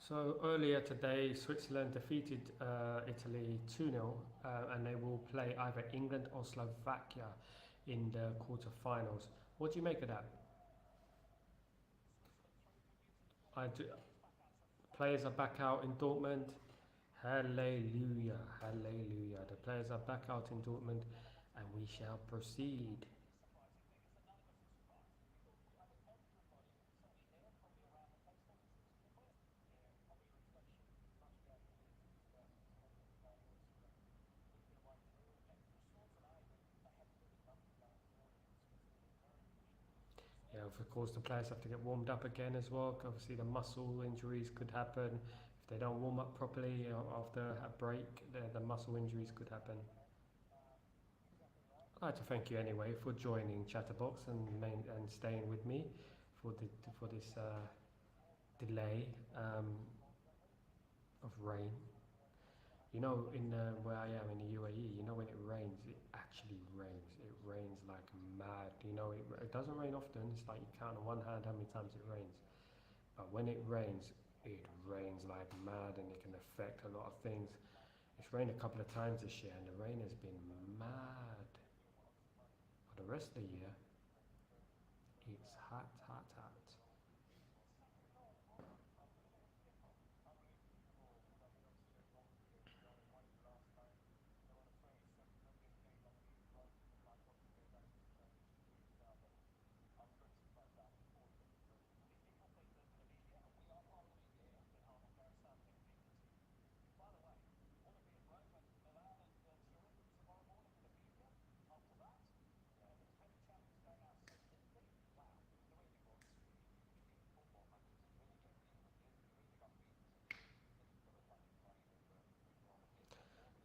[SPEAKER 1] So earlier today, Switzerland defeated Italy 2-0, and they will play either England or Slovakia in the quarter-finals. What do you make of that? I do, players are back out in Dortmund. Hallelujah, hallelujah. The players are back out in Dortmund, and we shall proceed. Yeah, of course, the players have to get warmed up again as well. Obviously, the muscle injuries could happen if they don't warm up properly after a break. The muscle injuries could happen. I'd like to thank you anyway for joining Chatterbox and staying with me for this delay of rain. You know, in where I am in the UAE, you know when it rains, it actually rains. It rains like mad. You know, it doesn't rain often. It's like you count on one hand how many times it rains. But when it rains like mad, and it can affect a lot of things. It's rained a couple of times this year, and the rain has been mad. For the rest of the year, it's hot, hot, hot.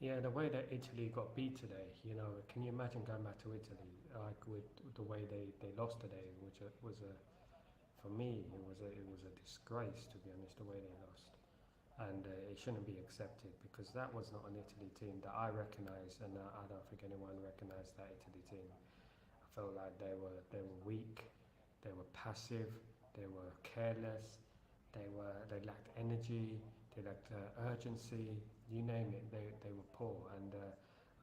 [SPEAKER 1] Yeah, the way that Italy got beat today, you know, can you imagine going back to Italy like with the way they lost today, which was a for me it was a disgrace, to be honest, the way they lost, and it shouldn't be accepted because that was not an Italy team that I recognise, and I don't think anyone recognised that Italy team. I felt like they were weak, they were passive, they were careless, they lacked energy, they lacked urgency. You name it, they were poor, and I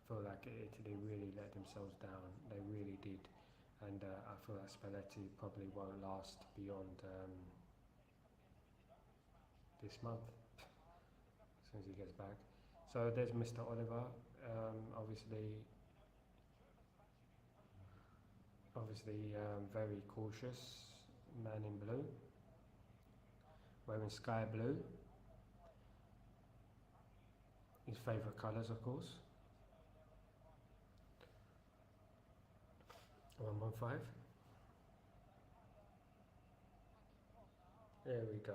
[SPEAKER 1] feel like Italy really let themselves down. They really did, and I feel like Spalletti probably won't last beyond this month as soon as he gets back. So there's Mr. Oliver, obviously, very cautious man in blue, wearing sky blue. His favourite colours, of course. 115. There we go.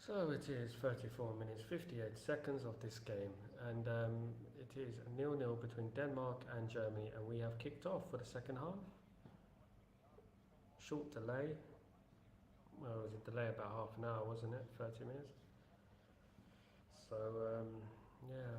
[SPEAKER 1] So it is 34 minutes 58 seconds of this game, and it is 0-0 between Denmark and Germany, and we have kicked off for the second half. Short delay. Well, it was a delay about half an hour, wasn't it? 30 minutes. So yeah.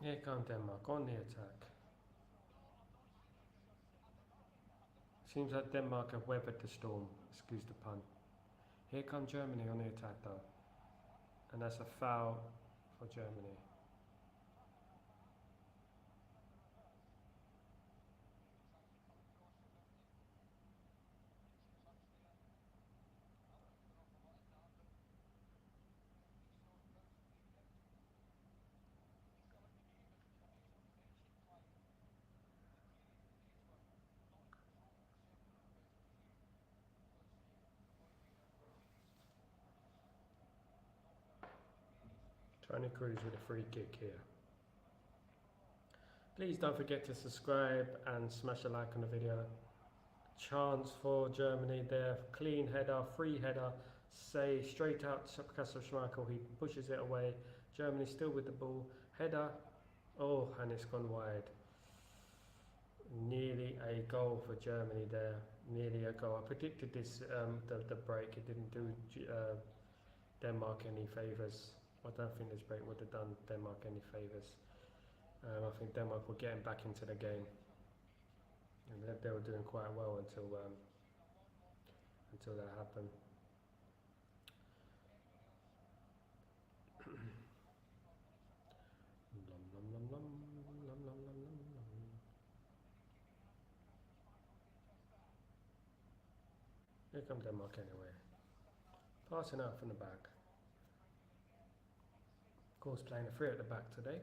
[SPEAKER 1] Here come Denmark on the attack. Seems like Denmark have weathered the storm, excuse the pun. Here come Germany on the attack though. And that's a foul for Germany. Tony Cruz with a free kick here. Please don't forget to subscribe and smash a like on the video. Chance for Germany there. Clean header, free header. Say straight out to Kasper Schmeichel. He pushes it away. Germany still with the ball. Header. Oh, and it's gone wide. Nearly a goal for Germany there. Nearly a goal. I predicted this, the break. It didn't do Denmark any favours. I don't think this break would have done Denmark any favours. I think Denmark were getting back into the game. And they were doing quite well until that happened. Here come Denmark anyway. Passing out from the back. Of course, playing a 3 at the back today.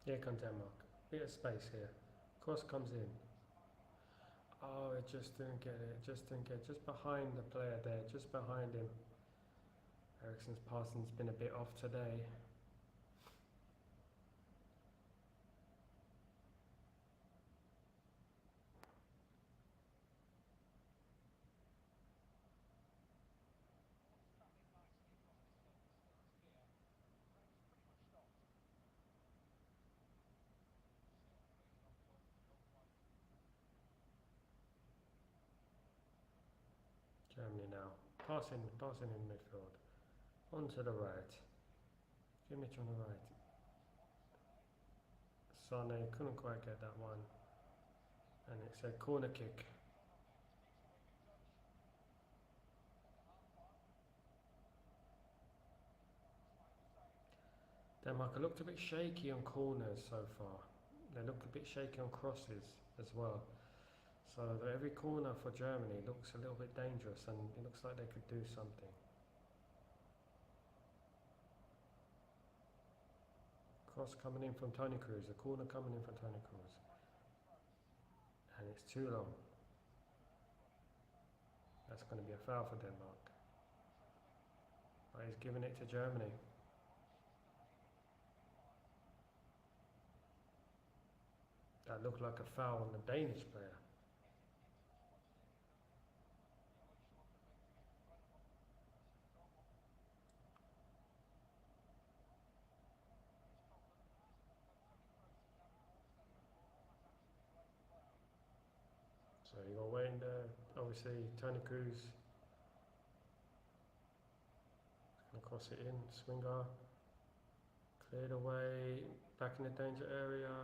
[SPEAKER 1] Here comes Denmark. Bit of space here. Cross comes in. Oh, it just didn't get it. Just behind the player there. Just behind him. Eriksen's passing's been a bit off today. Germany now. Passing in midfield. Onto the right. Kimmich on the right. Sane couldn't quite get that one. And it's a corner kick. Denmark looked a bit shaky on corners so far. They looked a bit shaky on crosses as well. So every corner for Germany looks a little bit dangerous and it looks like they could do something. Cross coming in from Tony Cruz, the corner coming in from Tony Cruz. And it's too long. That's going to be a foul for Denmark. But he's giving it to Germany. That looked like a foul on the Danish player. So you got Wayne there, obviously Tony Cruz. Gonna cross it in, Swinger. Cleared away, back in the danger area.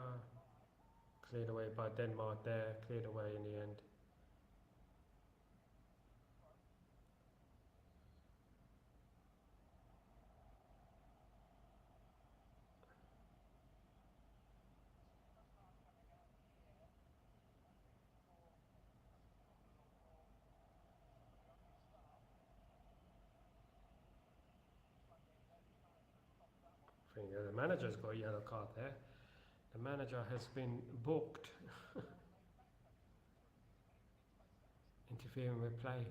[SPEAKER 1] Cleared away by Denmark there, cleared away in the end. I think the manager's got a yellow card there. The manager has been booked. Interfering with play.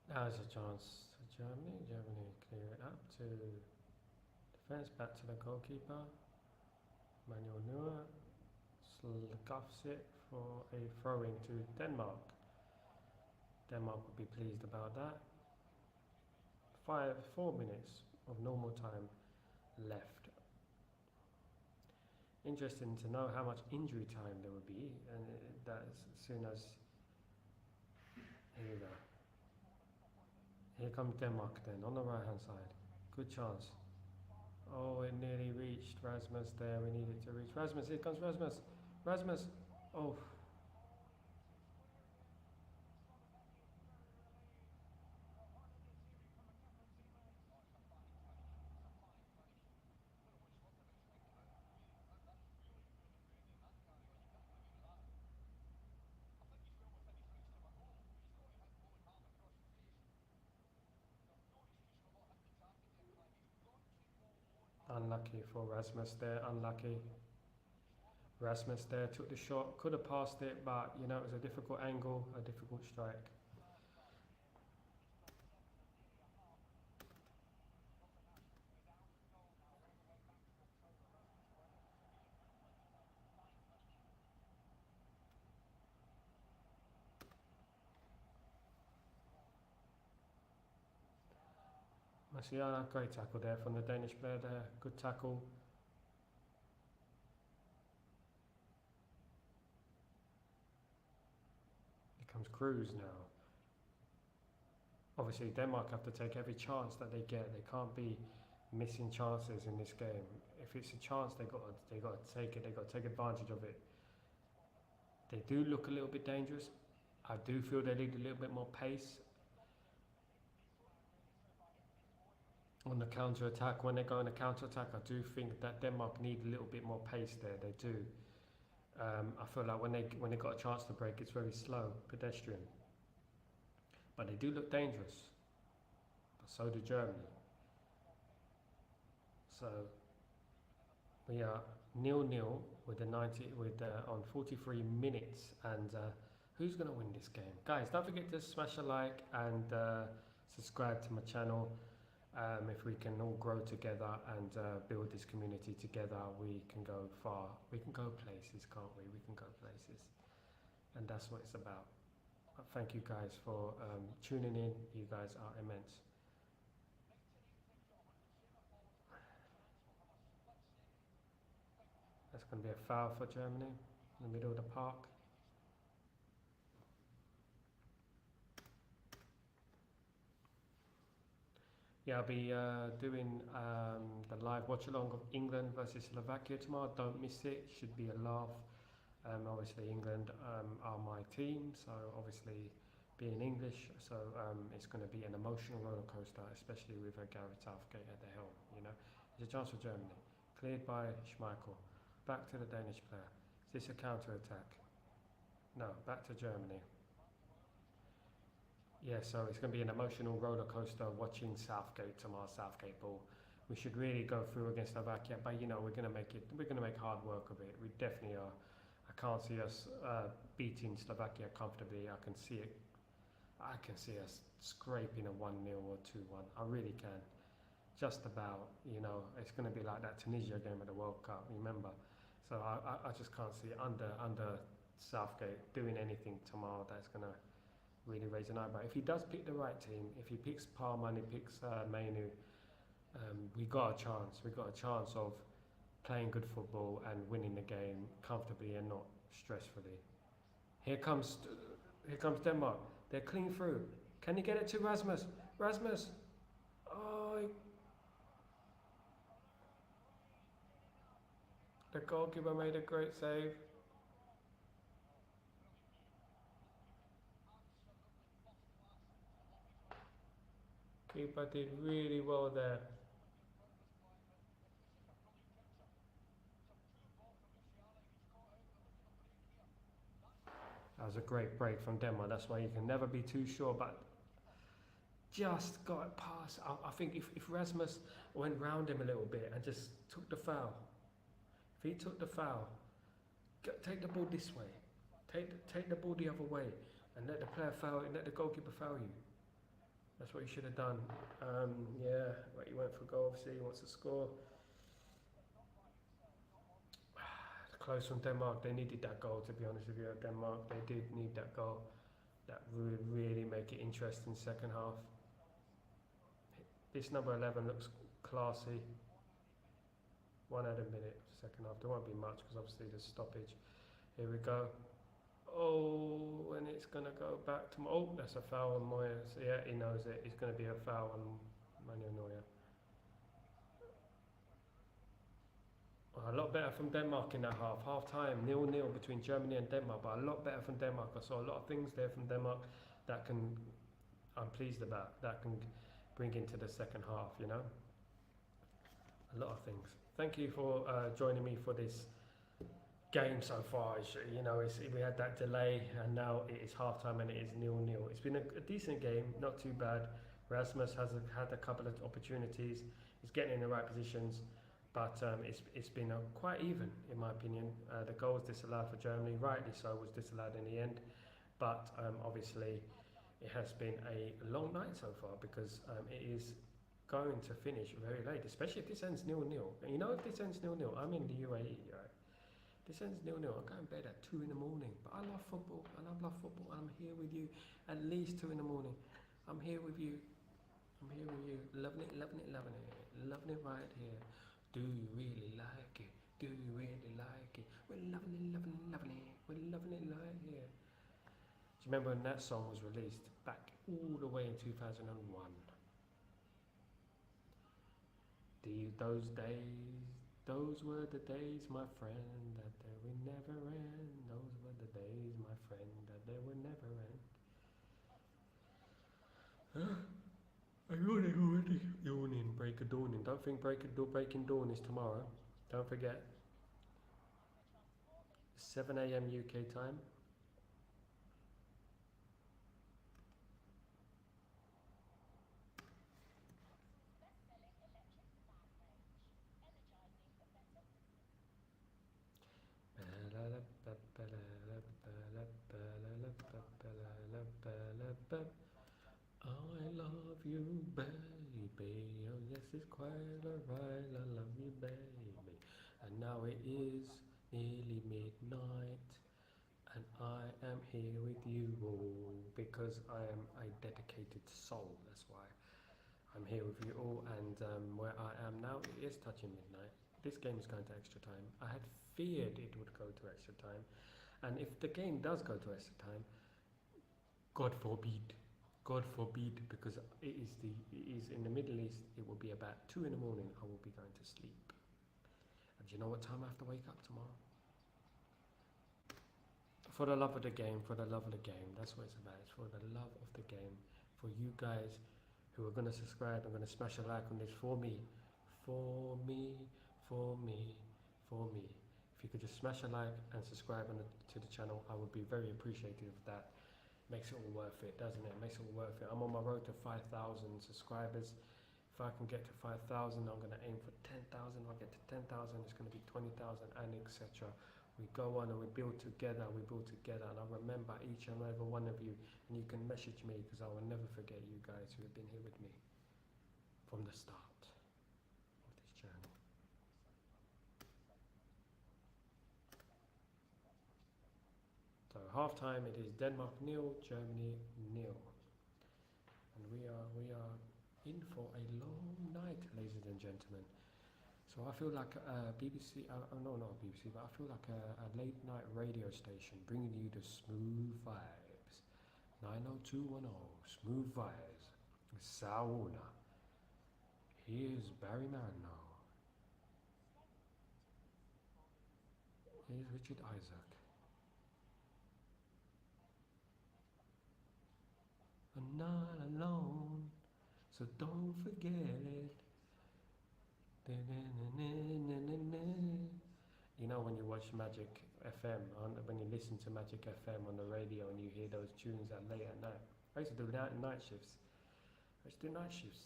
[SPEAKER 1] Now's a chance for Germany. Germany clear it up to defence, back to the goalkeeper. Manuel Neuer scuffs it for a throw-in to Denmark. Denmark would be pleased about that. 4 minutes of normal time left. Interesting to know how much injury time there would be, and that as soon as here we go. Here comes Denmark then on the right hand side. Good chance. Oh, it nearly reached Rasmus there. We needed to reach Rasmus. Here comes Rasmus. Rasmus. Oh. Unlucky for Rasmus there. Unlucky. Rasmus there took the shot. Could have passed it, but you know it was a difficult angle, a difficult strike. Marciana, great tackle there from the Danish player there. Good tackle. Here comes Cruz now. Obviously, Denmark have to take every chance that they get. They can't be missing chances in this game. If it's a chance, they got to take it. They got to take advantage of it. They do look a little bit dangerous. I do feel they need a little bit more pace on the counter attack. When they go on the counter attack, I do think that Denmark need a little bit more pace there. They do. I feel like when they got a chance to break, it's very slow, pedestrian. But they do look dangerous. But so do Germany. So we are 0-0 with the on 43 minutes, and who's going to win this game? Guys, don't forget to smash a like and subscribe to my channel. If we can all grow together and build this community together, we can go far. We can go places, can't we? We can go places. And that's what it's about. Thank you guys for tuning in. You guys are immense. That's going to be a foul for Germany in the middle of the park. Yeah, I'll be doing the live watch along of England versus Slovakia tomorrow. Don't miss it. Should be a laugh. Obviously, England are my team, so obviously being English, so it's going to be an emotional roller coaster, especially with Gareth Southgate at the helm. You know, there's a chance for Germany. Cleared by Schmeichel. Back to the Danish player. Is this a counter attack? No, back to Germany. Yeah, so it's going to be an emotional roller coaster watching Southgate tomorrow. Southgate ball. We should really go through against Slovakia, but you know we're going to make it. We're going to make hard work of it. We definitely are. I can't see us beating Slovakia comfortably. I can see it. I can see us scraping a 1-0 or 2-1. I really can. Just about. You know, it's going to be like that Tunisia game at the World Cup. Remember? So I just can't see under Southgate doing anything tomorrow that's going to really raise an eyebrow. If he does pick the right team, if he picks Palmer and he picks Mainu, we got a chance. We got a chance of playing good football and winning the game comfortably and not stressfully. Here comes Denmark. They're clean through. Can he get it to Rasmus? Rasmus! Oh! The goalkeeper made a great save. Keeper did really well there. That was a great break from Denmark. That's why you can never be too sure, but just got it past. I think if Rasmus went round him a little bit and just took the foul, if he took the foul, take the ball this way, take the ball the other way, and let the player foul, let the goalkeeper foul you. That's what he should have done. Yeah, but he went for goal. Obviously, he wants to score. Close from Denmark. They needed that goal, to be honest with you. Denmark, they did need that goal. That would really make it interesting second half. This number 11 looks classy. 1 added minute, second half. There won't be much because obviously there's stoppage. Here we go. Oh, and it's going to go back to... Oh, that's a foul on Moya. So yeah, he knows it. It's going to be a foul on Manuel Neuer. A lot better from Denmark in that half. Half time, 0-0 between Germany and Denmark, but a lot better from Denmark. I saw a lot of things there from Denmark that I'm pleased about, that can bring into the second half, you know. A lot of things. Thank you for joining me for this game so far. You know, we had that delay and now it is half time and it is 0-0. It's been a decent game, not too bad. Rasmus has had a couple of opportunities. He's getting in the right positions. But it's been quite even, in my opinion. The goal was disallowed for Germany, rightly so, was disallowed in the end. But obviously, it has been a long night so far because it is going to finish very late, especially if this ends 0-0. And you know, if this ends 0-0, I'm in the UAE, right? This ends 0-0, I'm going to bed at 2 in the morning. But I love football, and I love football, and I'm here with you at least 2 in the morning. I'm here with you. I'm here with you. Loving it, loving it, loving it. Loving it right here. Do you really like it? Do you really like it? We're loving it, loving it, loving it. We're loving it right here. Do you remember when that song was released? Back all the way in 2001. Those days, those were the days, my friend, that they will never end. Those were the days, my friend, that they will never end. Huh? I'm yawning already. Yawning, break of dawning. Don't think breaking dawn is tomorrow. Don't forget. 7 a.m. UK time. I love you, baby. Oh yes, it's quite alright. I love you, baby. And now it is nearly midnight, and I am here with you all because I am a dedicated soul. That's why I'm here with you all. And where I am now, it is touching midnight. This game is going to extra time. I had feared it would go to extra time, and if the game does go to extra time, God forbid. God forbid, because it is in the Middle East, it will be about 2 in the morning, I will be going to sleep. And do you know what time I have to wake up tomorrow? For the love of the game, for the love of the game, that's what it's about. It's for the love of the game. For you guys who are going to subscribe and going to smash a like on this for me. For me, for me, for me. If you could just smash a like and subscribe to the channel, I would be very appreciative of that. Makes it all worth it, doesn't it? Makes it all worth it. I'm on my road to 5,000 subscribers. If I can get to 5,000, I'm going to aim for 10,000. I'll get to 10,000, it's going to be 20,000, and etc. We go on and we build together, and I remember each and every one of you, and you can message me because I will never forget you guys who have been here with me from the start of this journey. So half time, it is Denmark 0, Germany 0, and we are in for a long night, ladies and gentlemen. So I feel like BBC, no, not BBC, but I feel like a late night radio station bringing you the smooth vibes. 90210, smooth vibes with Sal Warner. Here's Barry Marino. Here's Richard Isaac. I'm not alone, so don't forget it. You know when you watch Magic FM, when you listen to Magic FM on the radio and you hear those tunes at late at night. I used to do night shifts.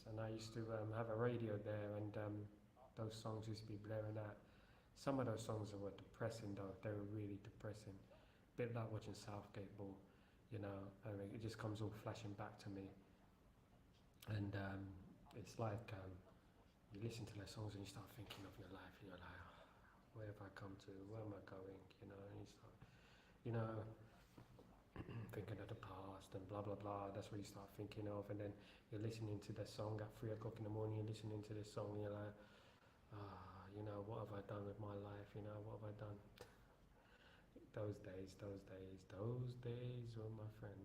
[SPEAKER 1] And I used to have a radio there, and those songs used to be blaring out. Some of those songs were depressing though, they were really depressing. A bit like watching Southgate ball. You know, it just comes all flashing back to me, and it's like you listen to their songs and you start thinking of your life, and you're like, oh, where have I come to? Where am I going? You know, and you start, thinking of the past and blah blah blah. That's what you start thinking of, and then you're listening to the song at 3 o'clock in the morning. You're listening to this song, and you're like, you know, what have I done with my life? You know, what have I done? Those days, those days, those days were my friend.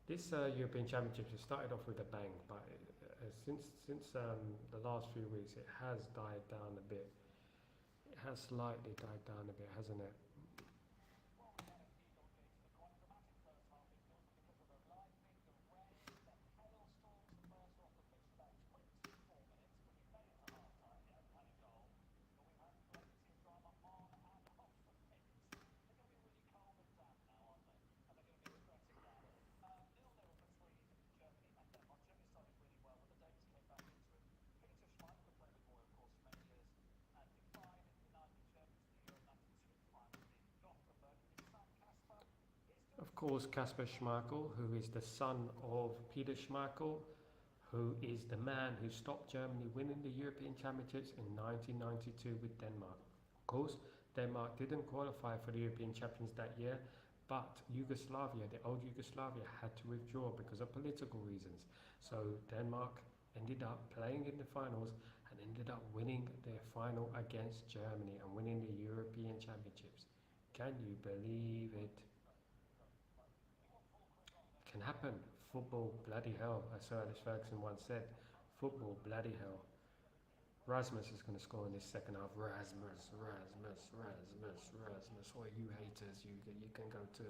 [SPEAKER 1] This European Championships has started off with a bang, but since the last few weeks, it has died down a bit. It has slightly died down a bit, hasn't it? Of course, Kasper Schmeichel, who is the son of Peter Schmeichel, who is the man who stopped Germany winning the European Championships in 1992 with Denmark. Of course, Denmark didn't qualify for the European Champions that year, but Yugoslavia, the old Yugoslavia, had to withdraw because of political reasons. So Denmark ended up playing in the finals and ended up winning their final against Germany and winning the European Championships. Can you believe it? Can happen. Football, bloody hell, as Sir Alex Ferguson once said. Football, bloody hell. Rasmus is going to score in this second half. Rasmus. All you haters, you can go to,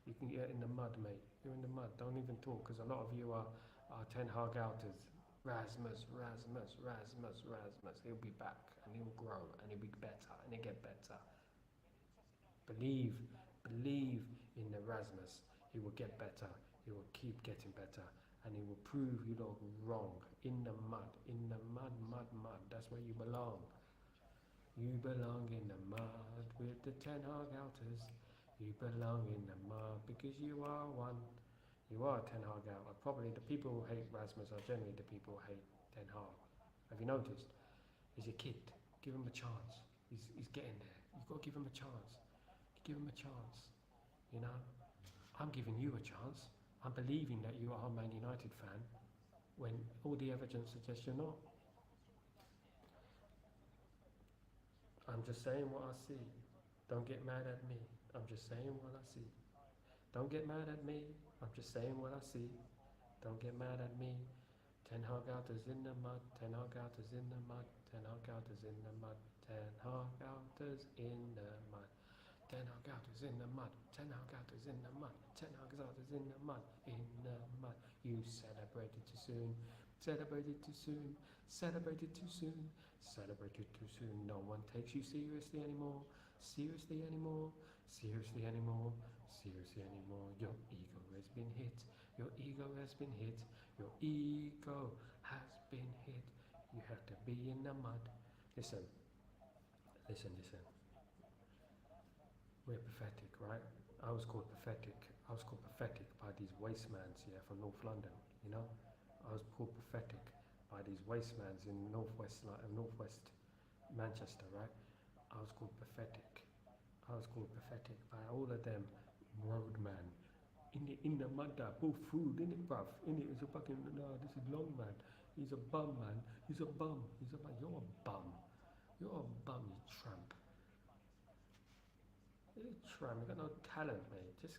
[SPEAKER 1] you can get in the mud, mate. You're in the mud. Don't even talk, because a lot of you are Ten Hag outers. Rasmus. He'll be back, and he'll grow, and he'll be better, and he'll get better. Believe in the Rasmus. He will get better. He will keep getting better, and he will prove you lot wrong. In the mud. That's where you belong. You belong in the mud with the Ten Hag outers. You belong in the mud because you are one. You are a Ten Hag outer. Probably the people who hate Rasmus are generally the people who hate Ten Hag. Have you noticed? He's a kid. Give him a chance. He's getting there. You've got to give him a chance. Give him a chance. You know? I'm giving you a chance. I'm believing that you are a Man United fan when all the evidence suggests you're not. I'm just saying what I see. Don't get mad at me. I'm just saying what I see. Don't get mad at me. I'm just saying what I see. Don't get mad at me. Ten Hag outers in the mud. Ten Hag outers in the mud. Ten Hag outers in the mud. Ten Hag outers in the mud. Ten Hag outers in the mud. Ten Hag outers in the mud. Ten Hag outers in the mud. In the mud. You celebrated too soon. Celebrated too soon. Celebrated too soon. Celebrated too soon. No one takes you seriously anymore. Seriously anymore. Seriously anymore. Seriously anymore. Your ego has been hit. Your ego has been hit. Your ego has been hit. You have to be in the mud. Listen. We're pathetic, right? I was called pathetic by these wastemans, yeah, from North London, you know? I was called pathetic by these wastemans in northwest Manchester, right? I was called pathetic by all of them roadman. In the mud, both food, in it, bruv. In it is a fucking, no, this is long, man. He's a bum, man. He's a bum. You're a bum. You're a bum, you tramp. You tramp. You got no talent, mate. Just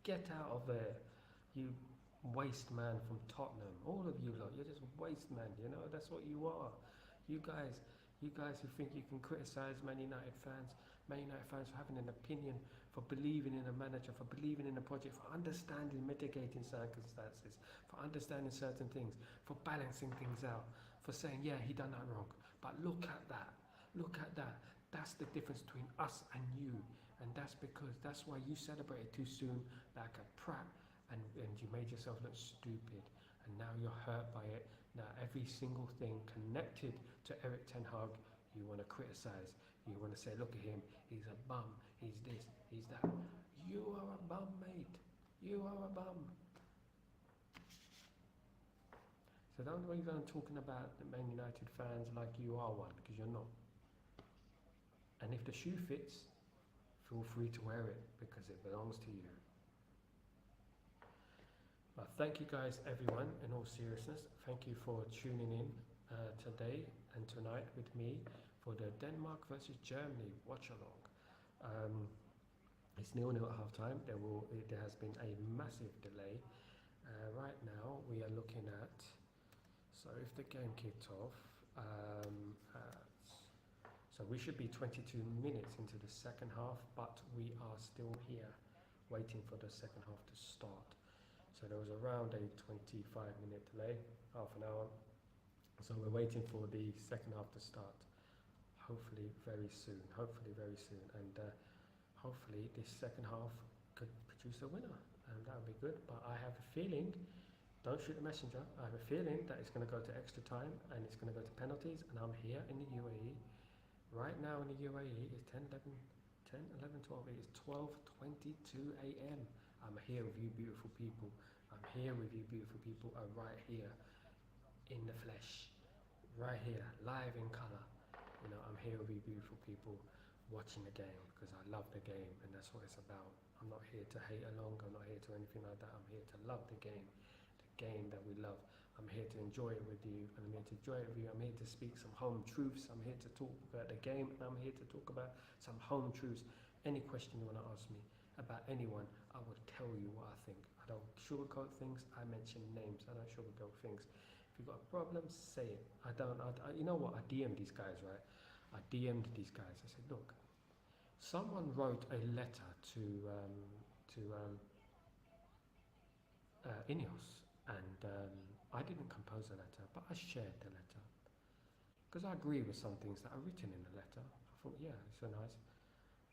[SPEAKER 1] get out of there, you waste man from Tottenham. All of you lot, you're just waste man. You know that's what you are. You guys who think you can criticise Man United fans for having an opinion, for believing in a manager, for believing in a project, for understanding mitigating circumstances, for understanding certain things, for balancing things out, for saying, yeah, he done that wrong. But look at that. That's the difference between us and you. And that's why you celebrated too soon like a prat, and you made yourself look stupid. And now you're hurt by it. Now every single thing connected to Eric Ten Hag, you want to criticise. You want to say, look at him, he's a bum, he's this, he's that. You are a bum, mate. You are a bum. So don't go on talking about the Man United fans like you are one, because you're not. And if the shoe fits, feel free to wear it, because it belongs to you. But thank you guys, everyone, in all seriousness. Thank you for tuning in today and tonight with me for the Denmark versus Germany watch-along. It's 0-0 at half-time. There has been a massive delay. Right now, we are looking at... So if the game kicked off... so we should be 22 minutes into the second half, but we are still here waiting for the second half to start. So there was around a 25-minute delay, half an hour. So we're waiting for the second half to start. Hopefully very soon, and hopefully this second half could produce a winner, and that would be good. But I have a feeling, don't shoot the messenger, I have a feeling that it's going to go to extra time and it's going to go to penalties, and I'm here in the UAE. Right now in the UAE it's 10, 11, 12, it is 12:22 a.m. I'm here with you beautiful people. I'm here with you beautiful people, right here in the flesh, right here, live in colour. You know, I'm here with you beautiful people watching the game because I love the game, and that's what it's about. I'm not here to hate along, I'm not here to anything like that. I'm here to love the game that we love. I'm here to enjoy it with you, and I'm here to enjoy it with you. I'm here to speak some home truths. I'm here to talk about the game, and I'm here to talk about some home truths. Any question you want to ask me about anyone, I will tell you what I think. I don't sugarcoat things, I mention names, I don't sugarcoat things. If you've got a problem, say it. You know what, I DM'd these guys, right? I DM'd these guys. I said, look, someone wrote a letter to Ineos, and I didn't compose a letter, but I shared the letter because I agree with some things that are written in the letter. I thought, yeah, it's so nice.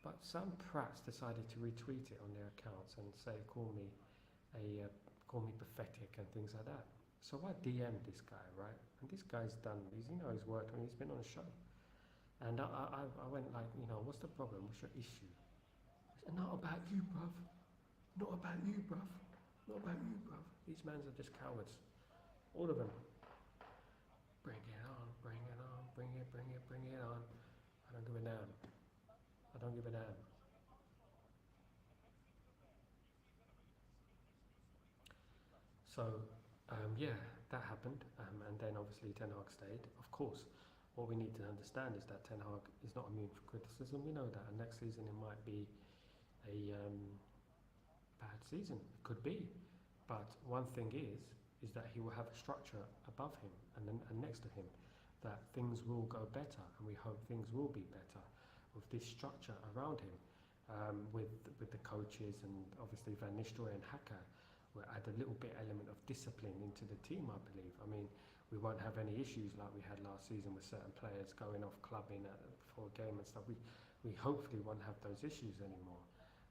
[SPEAKER 1] But some prats decided to retweet it on their accounts and say, call me pathetic and things like that. So I DM'd this guy, right? And this guy's he's worked on, he's been on a show. And I went like, what's the problem? What's your issue? He said, not about you, bruv. Not about you, bruv. Not about you, bruv. These mans are just cowards. All of them. Bring it on, bring it on, bring it on. I don't give a damn. I don't give a damn. So, yeah, that happened. And then obviously Ten Hag stayed. Of course, what we need to understand is that Ten Hag is not immune for criticism. We know that. And next season it might be a bad season. It could be. But one thing is that he will have a structure above him and next to him, that things will go better, and we hope things will be better with this structure around him, with the coaches, and obviously Van Nistelrooy and Haka will add a little bit element of discipline into the team, I believe. I mean, we won't have any issues like we had last season with certain players going off clubbing before a game and stuff. We hopefully won't have those issues anymore,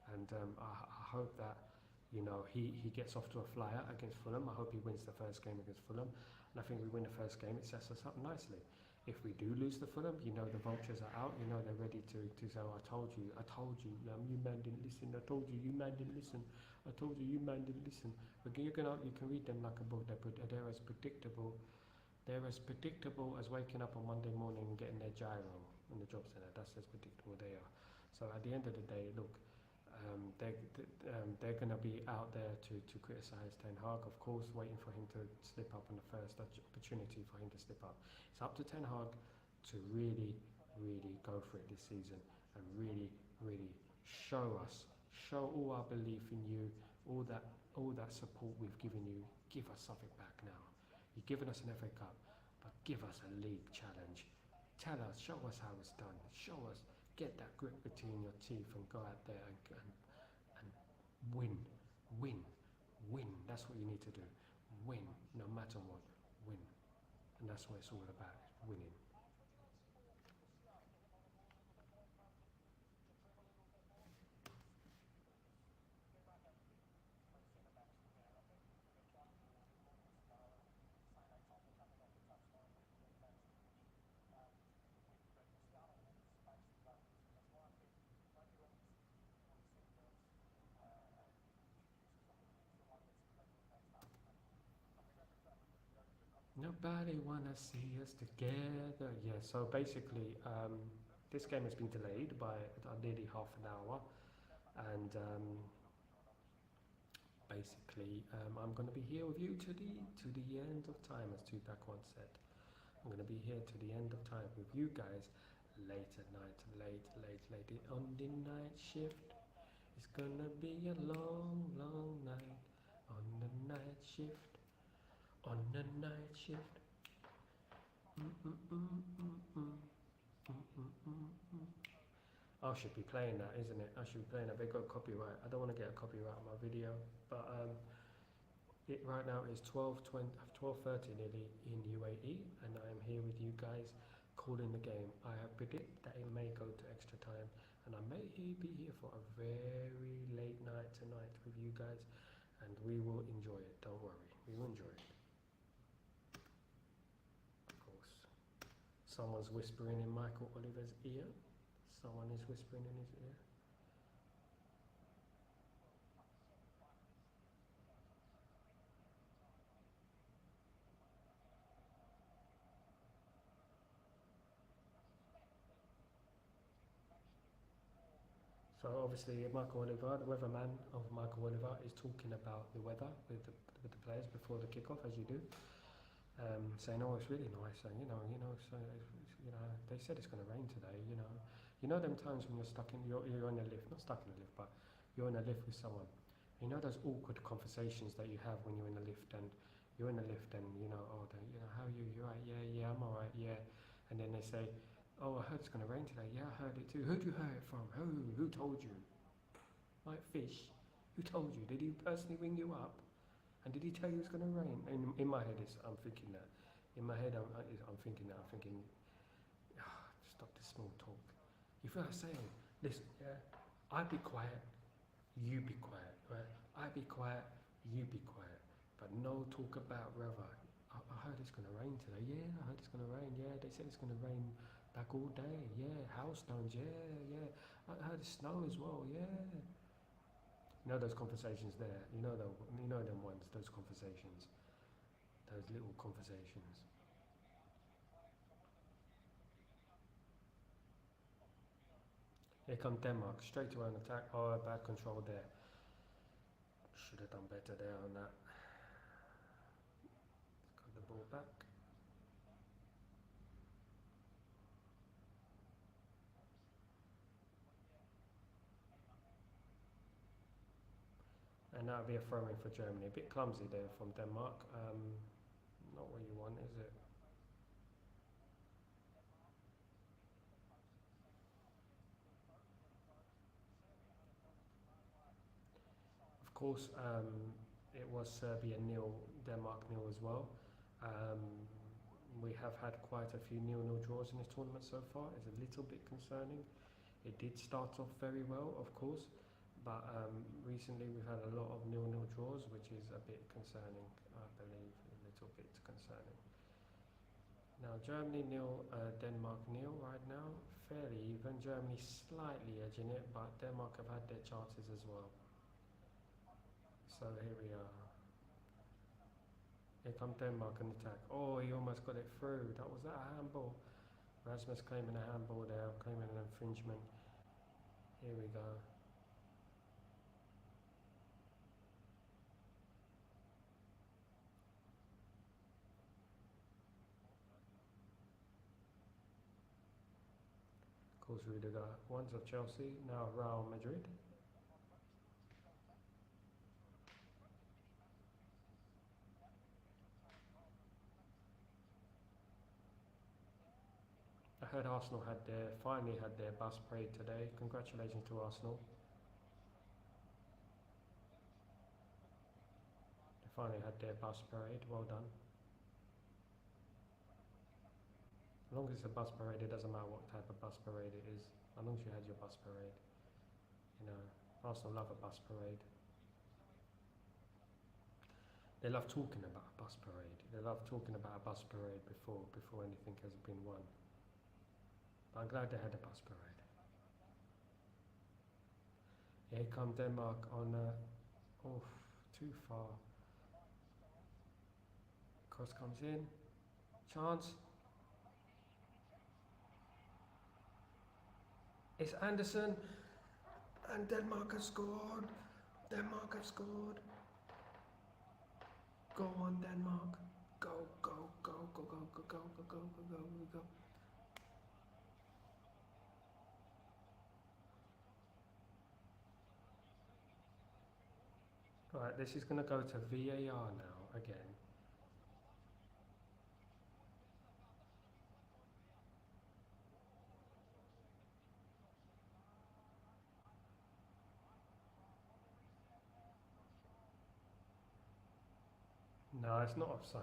[SPEAKER 1] and I hope that he gets off to a flyer against Fulham. I hope he wins the first game against Fulham, and I think we win the first game, it sets us up nicely. If we do lose to Fulham, the vultures are out, they're ready to say, oh, I told you, you man didn't listen, I told you, you man didn't listen, I told you, you man didn't listen. But you can read them like a book. They're as predictable as waking up on Monday morning and getting their gyro in the job centre. That's as predictable they are. So at the end of the day, look, they're going to be out there to criticise Ten Hag, of course, waiting for him to slip up on the first opportunity for him to slip up. It's up to Ten Hag to really, really go for it this season and really, really show all our belief in you, all that support we've given you. Give us something back now. You've given us an FA Cup, but give us a league challenge. Tell us, show us how it's done. Show us. Get that grit between your teeth and go out there and win. That's what you need to do. Win, no matter what. Win. And that's what it's all about, winning. Nobody wanna see us together. Yeah, so basically, this game has been delayed by nearly half an hour, and basically, I'm going to be here with you to the end of time, as Tupac once said. I'm going to be here to the end of time with you guys, late at night, late on the night shift. It's gonna be a long, long night on the night shift. On the night shift. I should be playing that, isn't it? I should be playing that. They got copyright. I don't want to get a copyright on my video, but it right now is 12:30 nearly in UAE, and I am here with you guys calling the game. I have predict that it may go to extra time, and I may be here for a very late night tonight with you guys, and we will enjoy it. Don't worry, we will enjoy it. Of course, someone's whispering in Michael Oliver's ear. Someone is whispering in his ear. So obviously Michael Oliver, the weatherman of Michael Oliver, is talking about the weather with the players before the kickoff, as you do, saying, "Oh, it's really nice," and so they said it's going to rain today. You know them times when you're in a lift, not stuck in a lift, but you're in a lift with someone. You know those awkward conversations that you have when you're in a lift, and you're in a lift, and how are you? You're right, yeah, I'm alright, yeah, and then they say, "Oh, I heard it's going to rain today." "Yeah, I heard it too." "Who'd you hear it from?" Who told you?" "Like Fish. Who told you? Did he personally ring you up? And did he tell you it's going to rain?" In my head, I'm thinking that. In my head, I'm thinking that. I'm thinking, stop this small talk. You feel like saying, "Listen, yeah, I be quiet, you be quiet, right? I be quiet, you be quiet. But no talk about weather. I heard it's going to rain today." "Yeah, I heard it's going to rain. Yeah, they said it's going to rain back all day. Yeah, hailstones. Yeah. I heard it snow as well. Yeah." You know those conversations there. You know them ones. Those conversations. Those little conversations. Here come Denmark, straight to an attack. Oh, bad control there. Should have done better there on that. Got the ball back. And that'll be a throw-in for Germany. A bit clumsy there from Denmark. Not what you want, is it? Of course, it was Serbia nil, Denmark nil as well. We have had quite a few 0-0 draws in this tournament so far. It's a little bit concerning. It did start off very well, of course, but recently we've had a lot of 0-0 draws, which is a bit concerning, I believe, a little bit concerning. Now Germany nil, Denmark nil right now, fairly even. Germany slightly edging it, but Denmark have had their chances as well. So here we are. Here come Denmark on attack. Oh, he almost got it through. Was that a handball? Rasmus claiming a handball there, claiming an infringement. Here we go. Of course, Rudiger, once of Chelsea, now Real Madrid. I heard Arsenal finally had their bus parade today. Congratulations to Arsenal. They finally had their bus parade. Well done. As long as it's a bus parade, it doesn't matter what type of bus parade it is. As long as you had your bus parade. Arsenal love a bus parade. They love talking about a bus parade. They love talking about a bus parade before anything has been won. But I'm glad they had a bus parade. Here come Denmark on too far. Cross comes in. Chance. It's Anderson. And Denmark has scored. Denmark have scored. Go on, Denmark. Go, go, go, go, go, go, go, go, go, go, go, go. Right, this is going to go to VAR now again. No, it's not offside.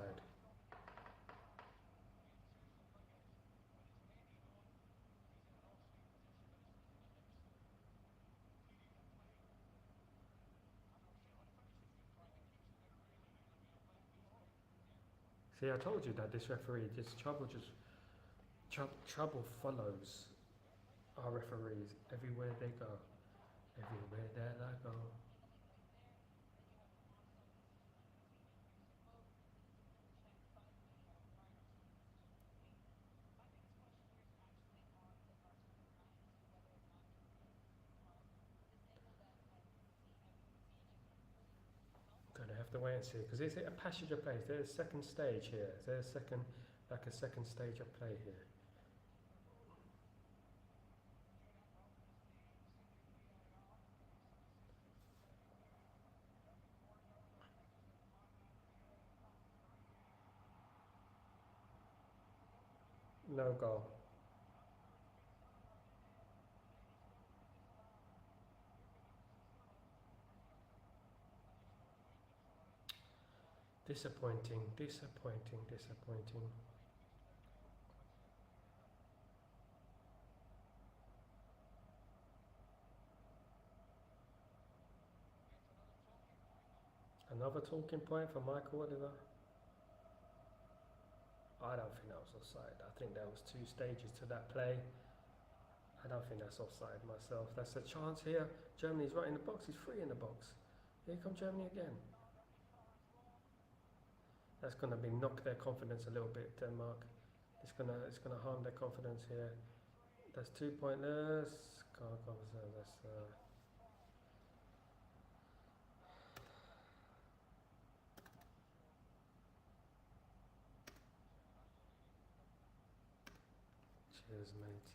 [SPEAKER 1] See, I told you that this referee, this trouble follows our referees everywhere they go. Everywhere that I go. Gonna have to wait and see, because is it a passage of play? Is there a second stage here? Is there a second, like a second stage of play here? No goal. Disappointing, disappointing, disappointing. Another talking point for Michael Oliver. I don't think that was offside. I think there was two stages to that play. I don't think that's offside myself. That's a chance here. Germany's right in the box. He's free in the box. Here come Germany again. That's going to be knock their confidence a little bit, Denmark. It's gonna harm their confidence here. That's 2 pointless. Can't confidence. That's cheers, mate.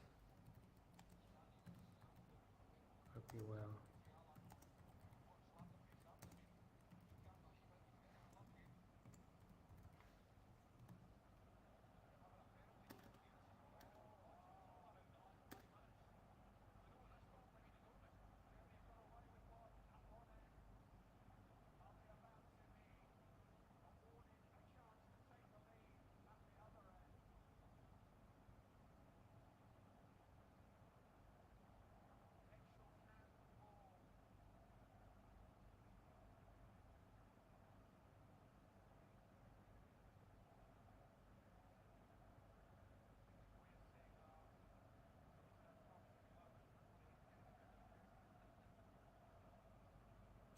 [SPEAKER 1] Hope you're well.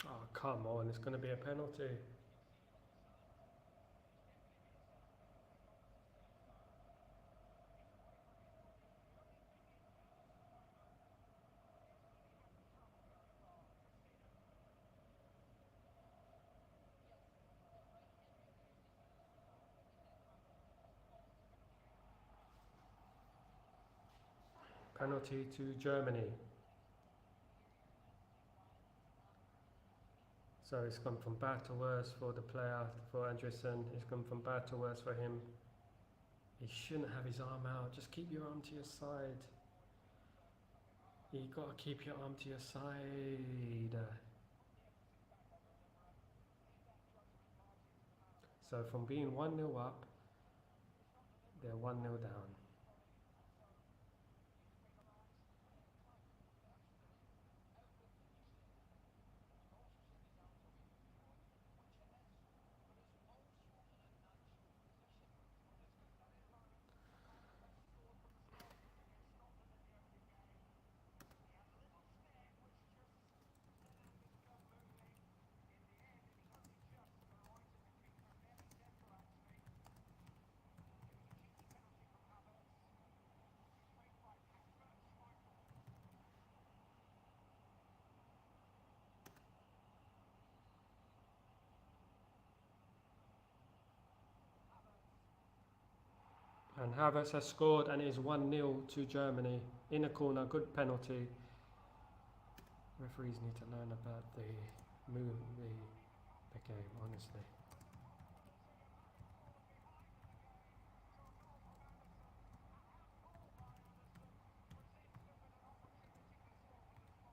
[SPEAKER 1] Oh, come on. It's going to be a penalty. Penalty to Germany. So it's gone from bad to worse for the player, for Andresen. It's gone from bad to worse for him. He shouldn't have his arm out. Just keep your arm to your side. You got to keep your arm to your side. So from being 1-0 up, they're 1-0 down. And Havertz has scored and it is 1-0 to Germany. In a corner, good penalty. Referees need to learn about the game, honestly.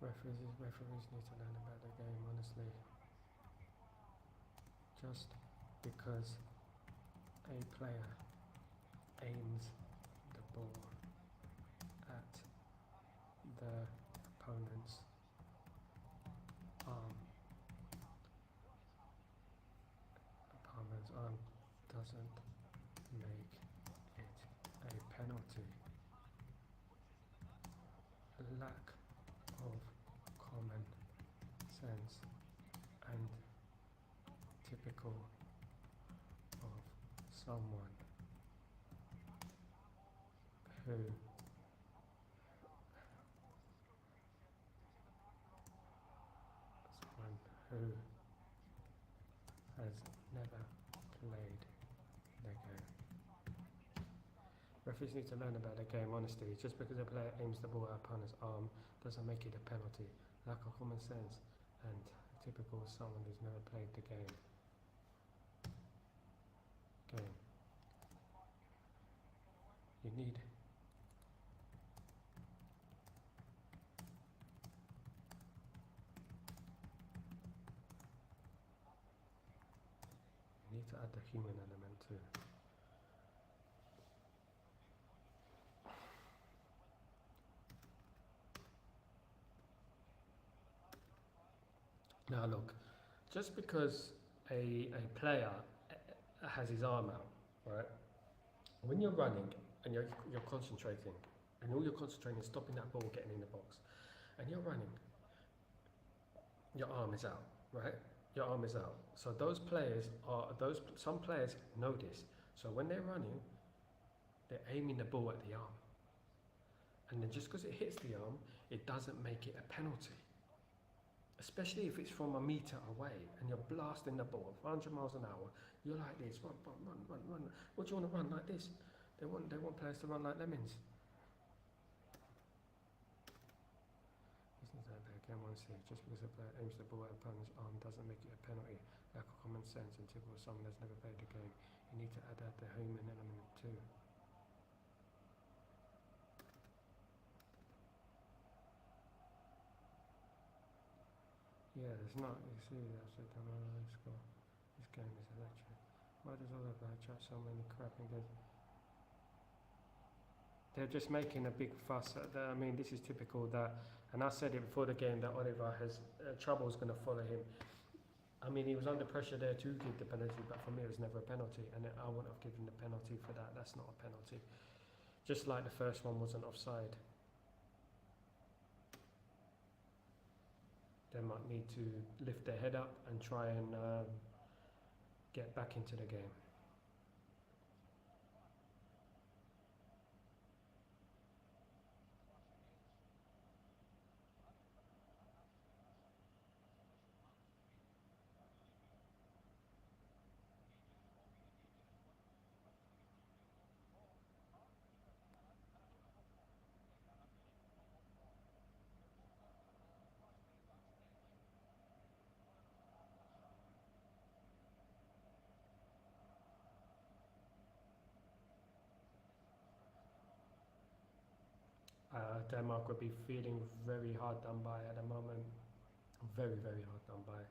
[SPEAKER 1] Referees need to learn about the game, honestly. Just because a player aims the ball at the opponent's arm doesn't make it a penalty. Lack of common sense and typical of someone who has never played the game. Referees need to learn about the game, honestly. Just because a player aims the ball at opponent's arm doesn't make it a penalty. Lack of common sense and typical of someone who's never played the game. You need to add the human element too. Now look, just because a player has his arm out, right? When you're running and you're concentrating, and all you're concentrating is stopping that ball getting in the box, and you're running, your arm is out, right? Your arm is out. So some players know this. So when they're running, they're aiming the ball at the arm. And then just because it hits the arm, it doesn't make it a penalty. Especially if it's from a metre away and you're blasting the ball 100 miles an hour, you're like this, run. What do you want to run like this? They want players to run like lemmings. Again, just because a player aims the ball at opponent's arm doesn't make it a penalty. Lack of common sense and typical of someone that's never played the game. You need to add the human element too. Yeah, there's not. You see, that's it. Score. This game is electric. Why does all of that chat so many crap and good? They're just making a big fuss. I mean, this is typical that, and I said it before the game, that Oliver has trouble's going to follow him. I mean, he was under pressure there to give the penalty, but for me it was never a penalty, and I wouldn't have given the penalty for that. That's not a penalty. Just like the first one wasn't offside. They might need to lift their head up and try and get back into the game. Denmark would be feeling very hard done by at the moment. Very, very hard done by.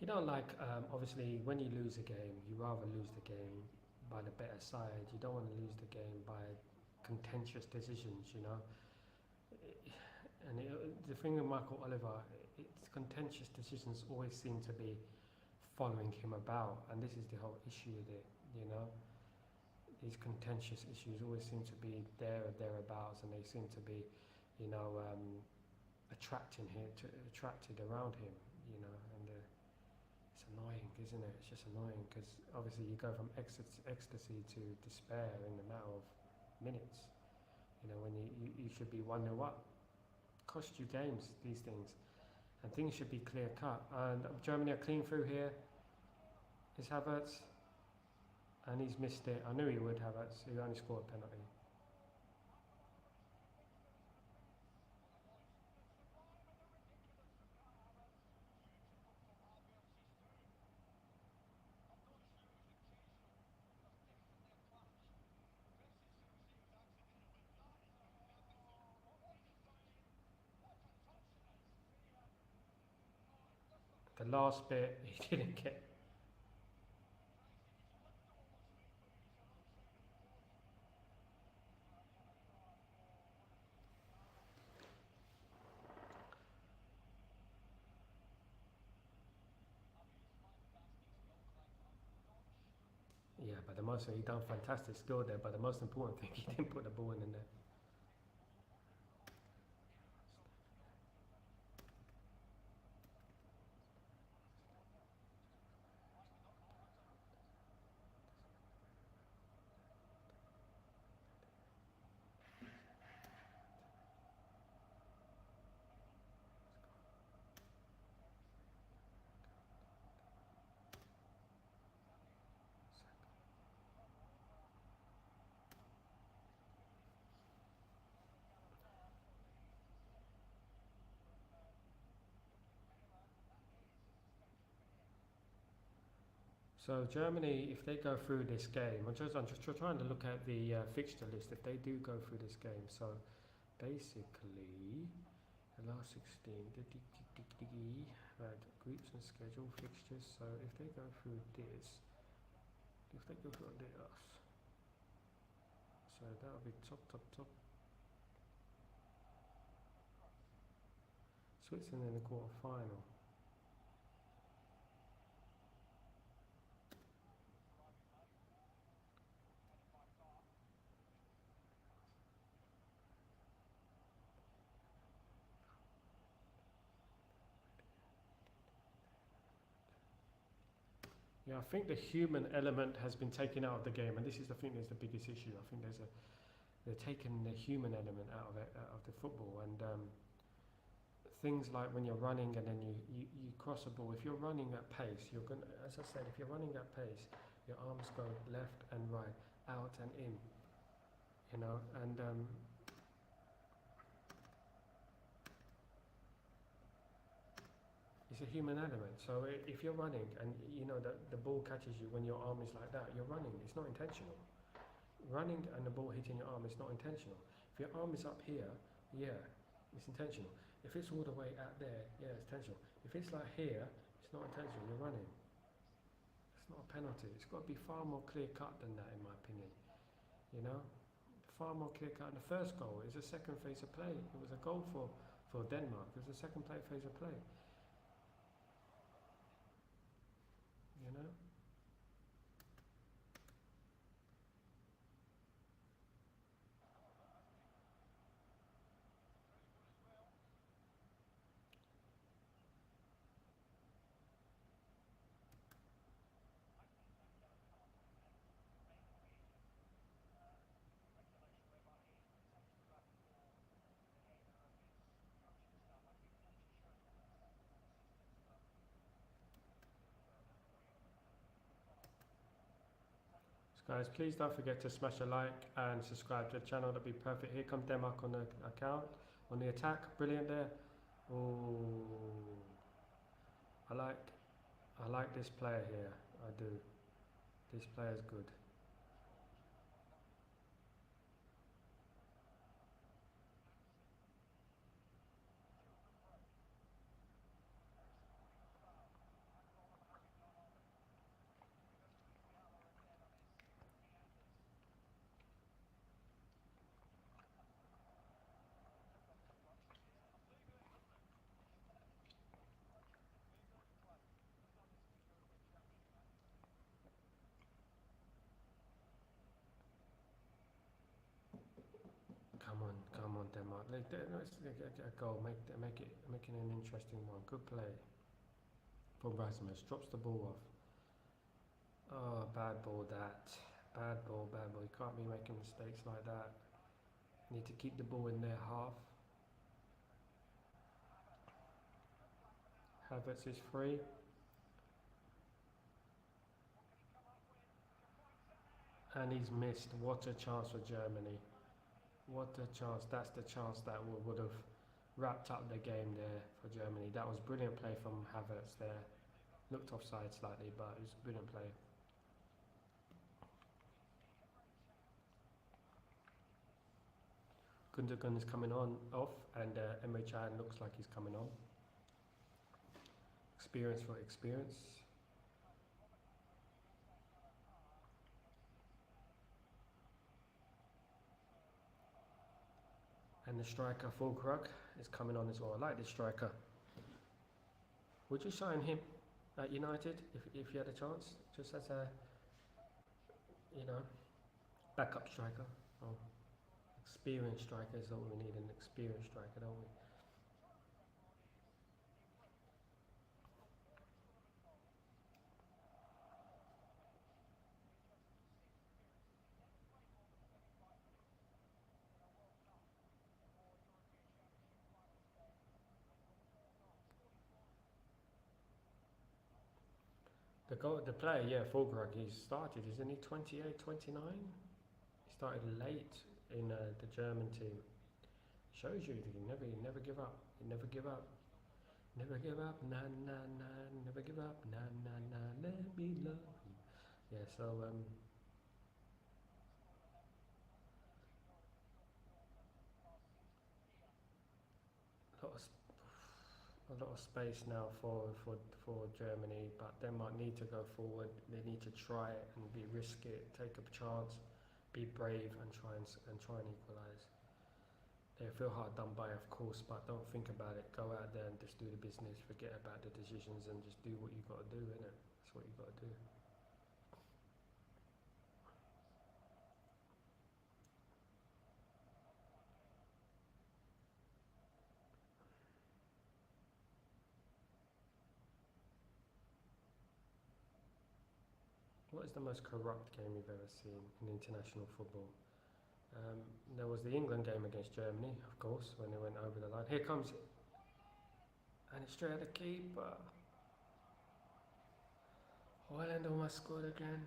[SPEAKER 1] You don't like, obviously, when you lose a game, you rather lose the game by the better side. You don't want to lose the game by contentious decisions, you know. And the thing with Michael Oliver, it's contentious decisions always seem to be following him about, and this is the whole issue with it, you know. these contentious issues always seem to be there or thereabouts, and they seem to be, you know, attracted around him, you know, and it's annoying, isn't it? It's just annoying because obviously you go from ecstasy to despair in a matter of minutes. You know, when you should be 1-0 up. Cost you games, these things. And things should be clear cut. And Germany are clean through here. Is Havertz. And he's missed it. I knew he would, Havertz. He only scored a penalty. The last bit, he didn't get. Yeah, but he done fantastic skill there. But the most important thing, he didn't put the ball in the net. So Germany, if they go through this game, I'm just trying to look at the fixture list. If they do go through this game, so basically the last 16, right, groups and schedule fixtures. So if they go through this, so that'll be top. Switzerland in the quarter final. Yeah, I think the human element has been taken out of the game, and this is the thing that's the biggest issue. I think they're taking the human element out of the football, and things like when you're running and then you cross a ball. If you're running at pace, you're gonna, as I said, if you're running at pace, your arms go left and right, out and in, you know, and it's a human element. So if you're running and you know that the ball catches you when your arm is like that, you're running. It's not intentional. Running and the ball hitting your arm is not intentional. If your arm is up here, yeah, it's intentional. If it's all the way out there, yeah, it's intentional. If it's like here, it's not intentional. You're running. It's not a penalty. It's got to be far more clear cut than that, in my opinion. You know, far more clear cut. And the first goal is a second phase of play. It was a goal for Denmark. It was a second phase of play. You know? So guys, please don't forget to smash a like and subscribe to the channel. That'd be perfect. Here comes Denmark on the account, on the attack. Brilliant there. Oh, I like this player here. I do. This player's good. Denmark. Let's get a goal. Making an interesting one. Good play from Rasmus. Drops the ball off. Oh, bad ball that. Bad ball. You can't be making mistakes like that. Need to keep the ball in their half. Havertz is free. And he's missed. What a chance for Germany. What a chance. That's the chance that would have wrapped up the game there for Germany. That was brilliant play from Havertz there. Looked offside slightly, but it was a brilliant play. Gundogan is coming off, and Emre Can looks like he's coming on. Experience for experience. And the striker, Fulkrug, is coming on as well. I like this striker. Would you sign him at United if you had a chance? Just as a, backup striker? Oh, experienced striker is what we need, an experienced striker, don't we? The player, yeah, Fulkrug, he started, isn't he? 28, 29? He started late in the German team. Shows you that you never give up. You never give up. Never give up, na na na. Never give up, na na na. Let me love you. Yeah, so a lot of space now for Germany, but Denmark need to go forward. They need to try it and risk it, take a chance, be brave, and try and equalise. They feel hard done by, of course, but don't think about it. Go out there and just do the business. Forget about the decisions and just do what you got to do, innit? That's what you got to do. What is the most corrupt game you've ever seen in international football? There was the England game against Germany, of course, when they went over the line. Here comes it. And it's straight at the keeper. Ireland almost scored again.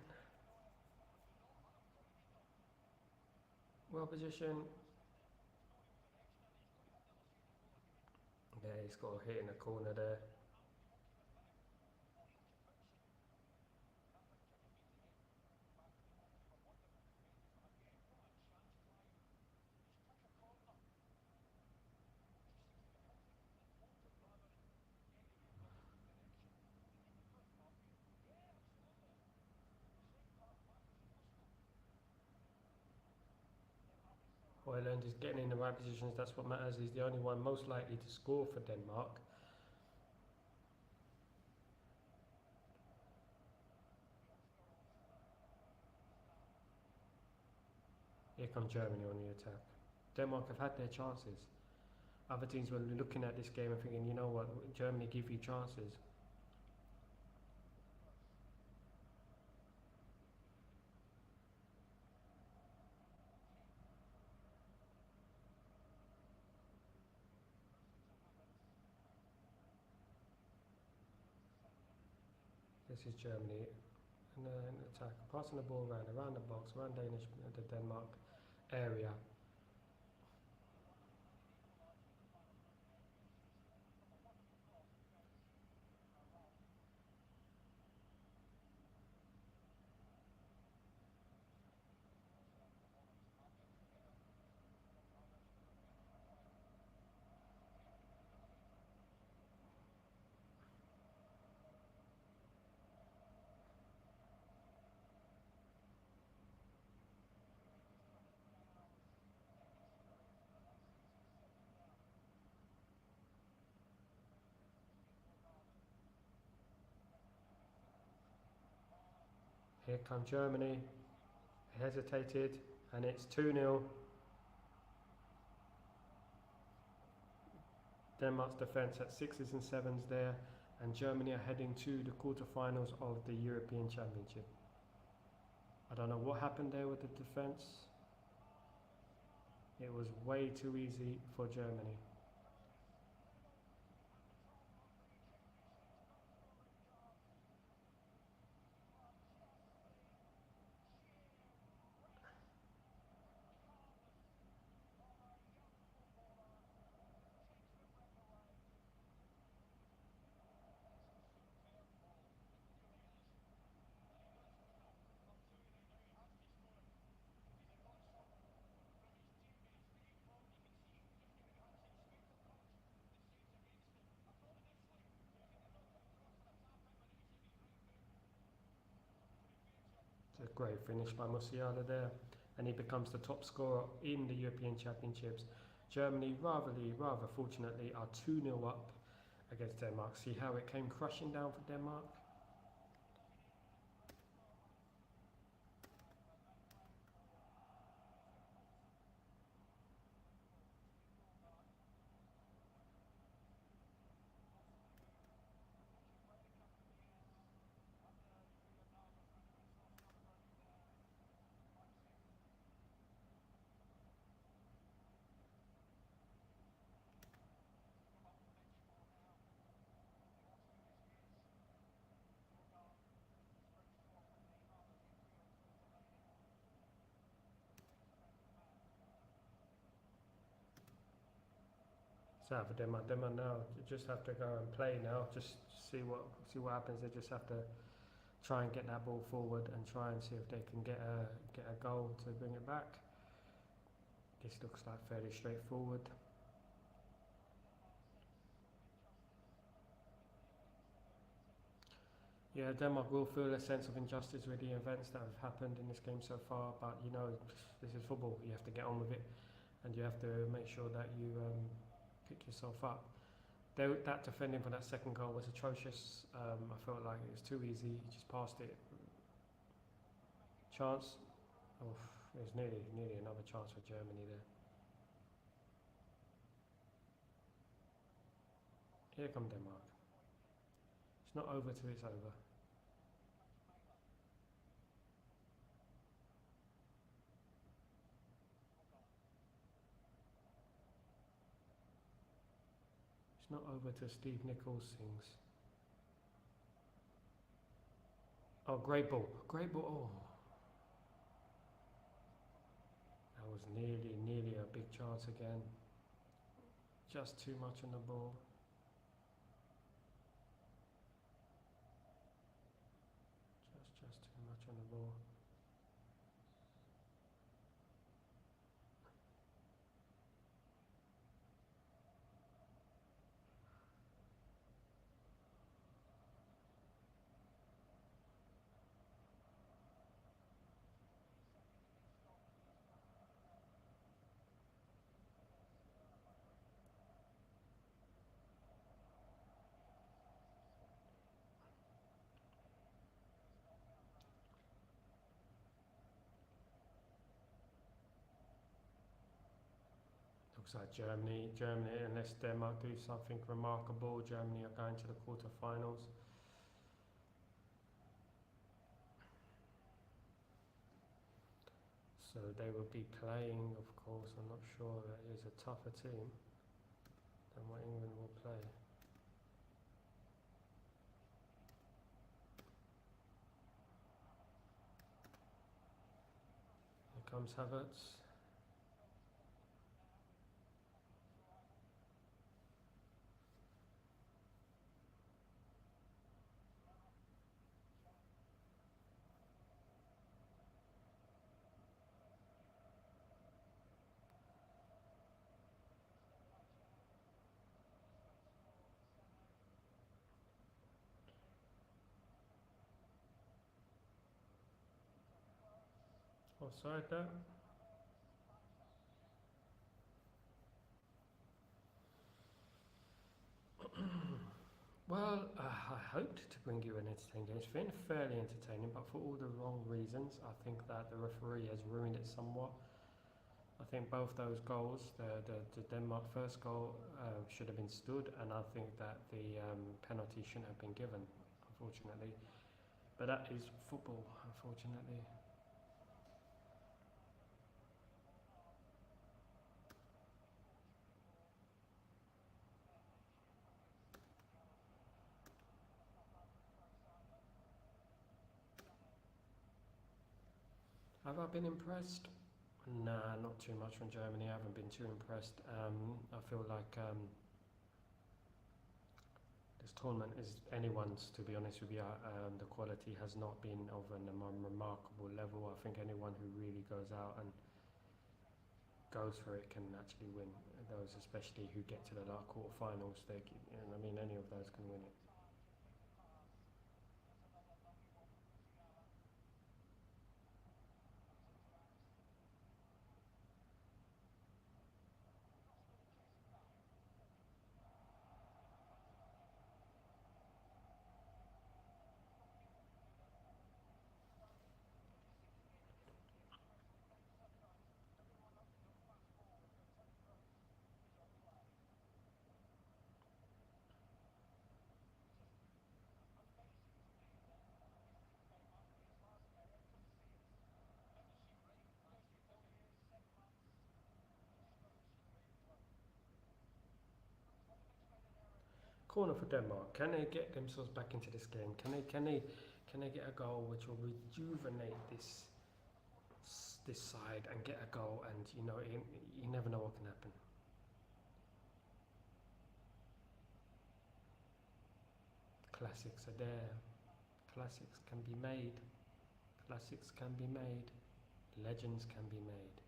[SPEAKER 1] Well positioned. Yeah, he's got a hit in the corner there. Ireland is getting in the right positions, that's what matters. He's the only one most likely to score for Denmark. Here comes Germany on the attack. Denmark have had their chances. Other teams were looking at this game and thinking, you know what, Germany give you chances. This is Germany in an attack, passing the ball around the box, around the Denmark area. Here comes Germany, hesitated, and it's 2-0. Denmark's defence at 6s and 7s there, and Germany are heading to the quarterfinals of the European Championship. I don't know what happened there with the defence. It was way too easy for Germany. It's a great finish by Musiala there, and he becomes the top scorer in the European Championships. Germany, rather fortunately, are 2-0 up against Denmark. See how it came crashing down for Denmark? Sad for Denmark. Denmark now just have to go and play now. Just see what happens. They just have to try and get that ball forward and try and see if they can get a goal to bring it back. This looks like fairly straightforward. Yeah, Denmark will feel a sense of injustice with the events that have happened in this game so far, but you know, this is football. You have to get on with it, and you have to make sure that you pick yourself up. That defending for that second goal was atrocious. I felt like it was too easy. He just passed it. Chance. Oh, it was nearly another chance for Germany there. Here come Denmark. It's not over till it's over. It's not over till Steve Nichols sings. Oh, great ball. Great ball. Oh. That was nearly a big chance again. Just too much on the ball. Just too much on the ball. Looks like Germany, unless Denmark do something remarkable, Germany are going to the quarterfinals. So they will be playing, of course, I'm not sure, that is a tougher team than what England will play. Here comes Havertz. Offside there. Well, I hoped to bring you an entertaining game. It's been fairly entertaining, but for all the wrong reasons. I think that the referee has ruined it somewhat. I think both those goals, the Denmark first goal should have been stood, and I think that the penalty shouldn't have been given, unfortunately. But that is football, unfortunately. Have I been impressed? Nah, not too much from Germany. I haven't been too impressed. I feel like this tournament is anyone's, to be honest with you. The quality has not been of a remarkable level. I think anyone who really goes out and goes for it can actually win. Those especially who get to the quarterfinals, any of those can win it. Corner for Denmark. Can they get themselves back into this game? Can they get a goal which will rejuvenate this side and get a goal? And you never know what can happen. Classics are there. Classics can be made. Classics can be made. Legends can be made.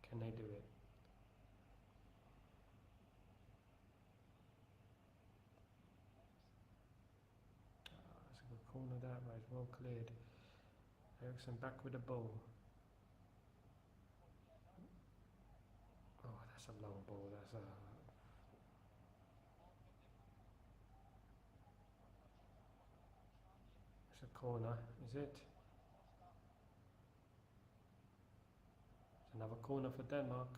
[SPEAKER 1] Can they do it? That's a good corner that way. Well cleared. Ericsson back with the ball. Oh, that's a long ball. It's a corner, is it? It's another corner for Denmark.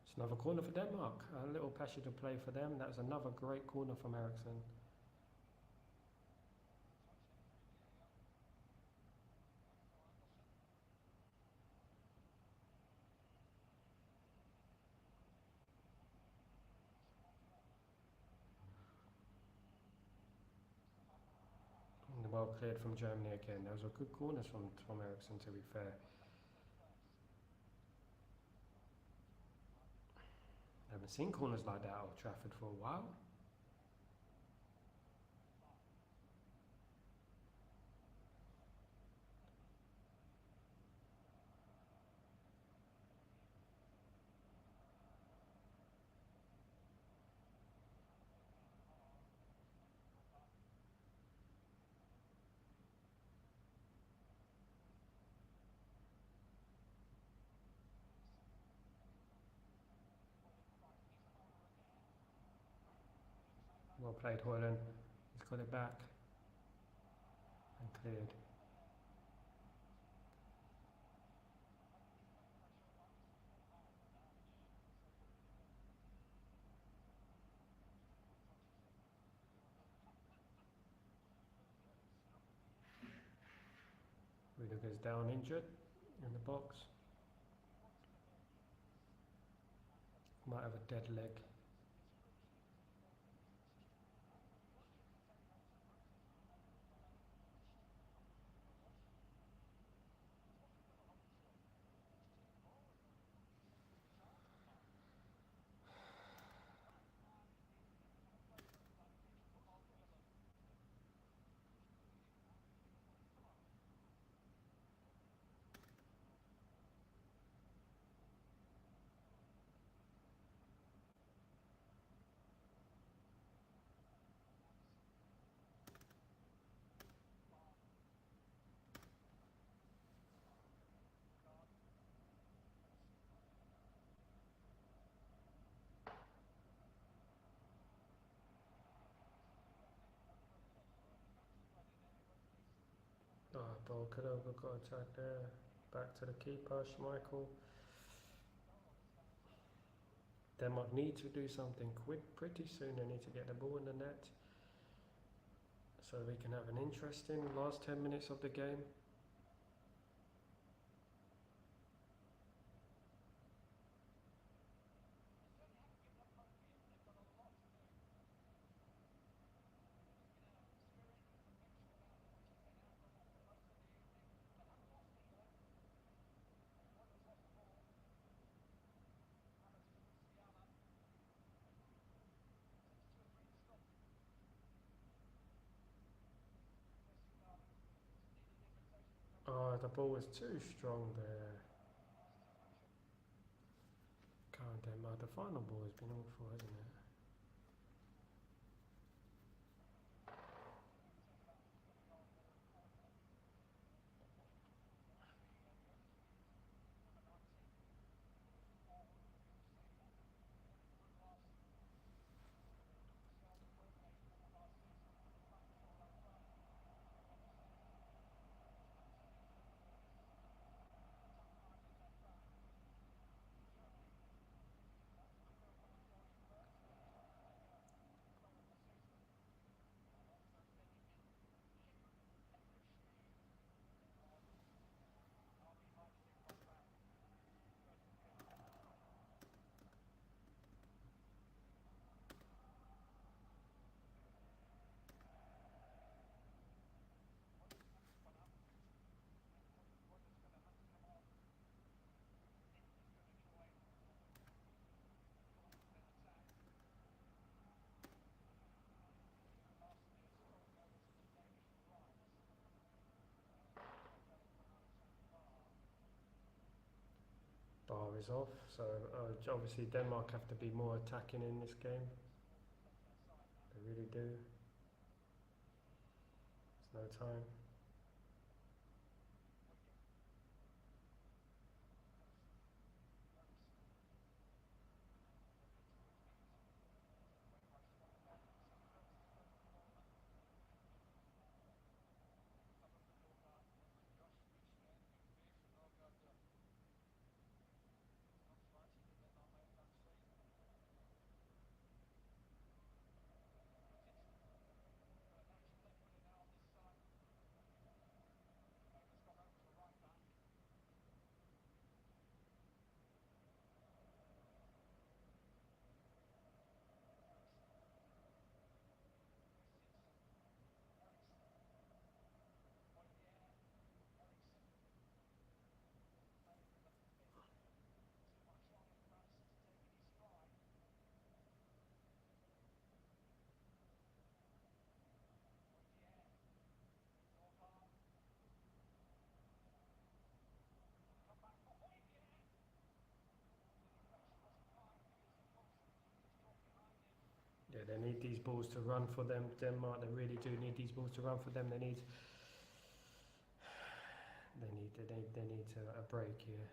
[SPEAKER 1] It's another corner for Denmark. A little passage of play for them. That's another great corner from Ericsson. Well cleared from Germany again. Those were good corners from Ericsson, to be fair. I haven't seen corners like that at Old Trafford for a while. Well played, Hoyland. He's got it back and cleared. Rudiger's down injured in the box. Might have a dead leg. ball could have got attacked there. Back to the keeper, Schmeichel. Denmark need to do something quick, pretty soon. They need to get the ball in the net so we can have an interesting last 10 minutes of the game. Oh, the ball was too strong there. God damn, the final ball has been awful, hasn't it? Bar is off, so obviously Denmark have to be more attacking in this game. They really do. There's no time. Yeah, they need these balls to run for them. Denmark, they really do need these balls to run for them. They need a break here.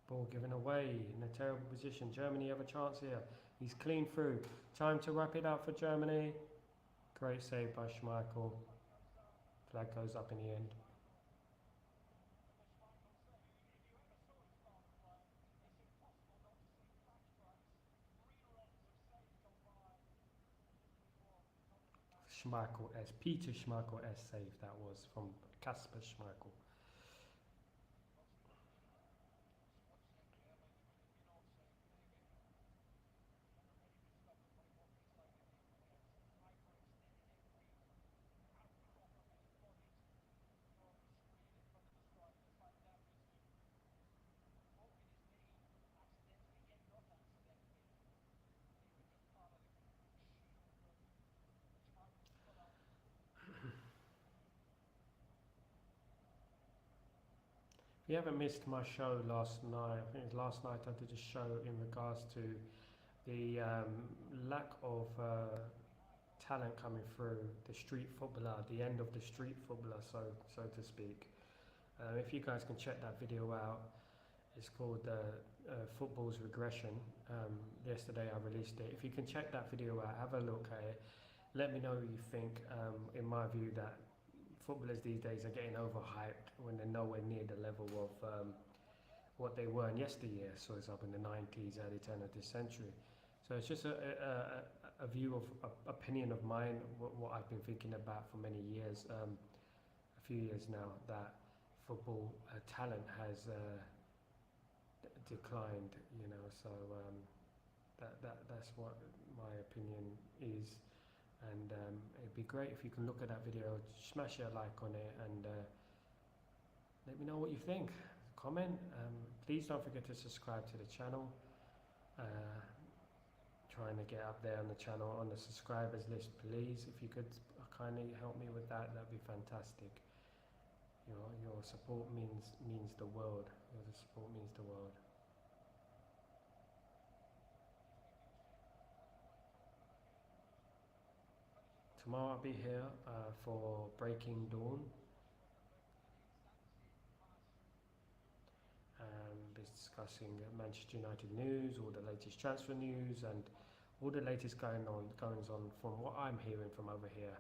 [SPEAKER 1] Ball given away in a terrible position. Germany have a chance here. He's clean through. Time to wrap it up for Germany. Great save by Schmeichel. Flag goes up in the end. Schmeichel S. Peter Schmeichel S. save that was from Kasper Schmeichel. If you haven't missed my show last night, I think it was last night I did a show in regards to the lack of talent coming through, the street footballer, the end of the street footballer, so to speak. If you guys can check that video out, It's called Football's Regression. Yesterday I released it. If you can check that video out, have a look at it. Let me know what you think. In my view, that footballers these days are getting overhyped when they're nowhere near the level of what they were in yesteryear. So it's up in the 90s, early turn of this century. So it's just a view of opinion of mine, what I've been thinking about for many years, a few years now, that football talent has declined, you know. So that's what my opinion is, and it'd be great if you can look at that video, smash a like on it, and let me know what you think. Comment. Please don't forget to subscribe to the channel. Trying to get up there on the channel, on the subscribers list, please. If you could kindly help me with that, that'd be fantastic. Your support means the world. Your support means the world. Tomorrow I'll be here for Breaking Dawn. Discussing Manchester United news, all the latest transfer news, and all the latest goings on from what I'm hearing from over here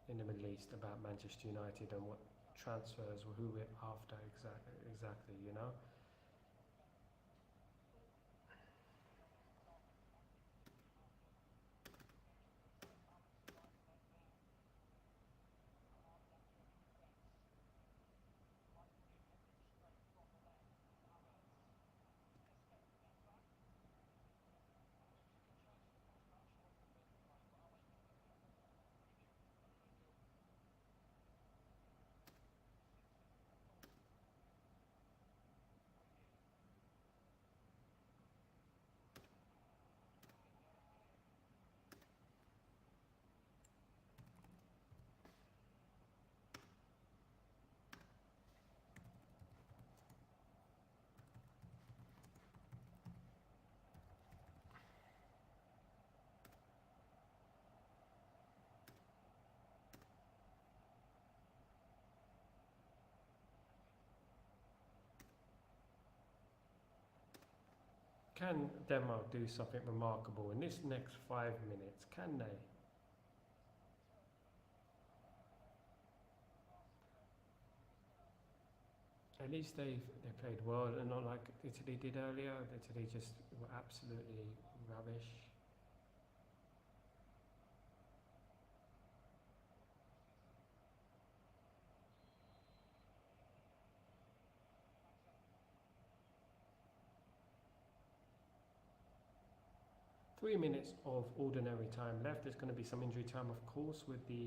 [SPEAKER 1] in the Middle East about Manchester United and what transfers, or who we're after exactly, you know. Can Denmark do something remarkable in this next 5 minutes? Can they? At least they played well, and not like Italy did earlier. Italy just were absolutely rubbish. Three minutes of ordinary time left. There's going to be some injury time, of course, with the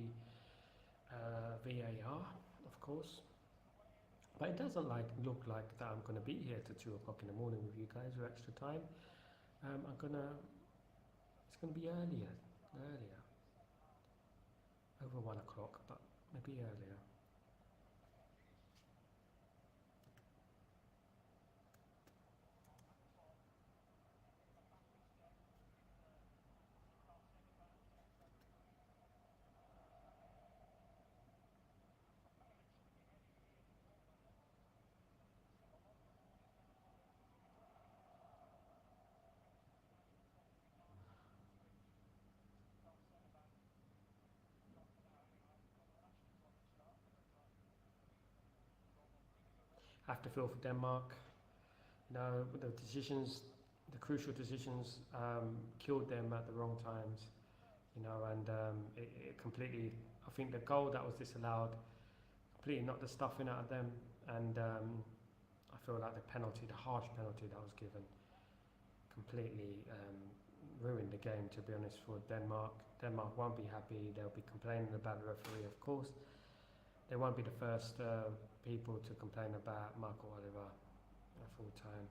[SPEAKER 1] VAR, of course. But it doesn't look like that I'm going to be here till 2 o'clock in the morning with you guys with extra time. It's going to be earlier, over 1 o'clock, but maybe earlier. Have to feel for Denmark. You know, the crucial decisions killed them at the wrong times. You know, and it completely, I think the goal that was disallowed completely knocked the stuffing out of them, and I feel like the harsh penalty that was given, completely ruined the game, to be honest, for Denmark. Denmark won't be happy. They'll be complaining about the referee, of course. They won't be the first people to complain about Michael Oliver at full time,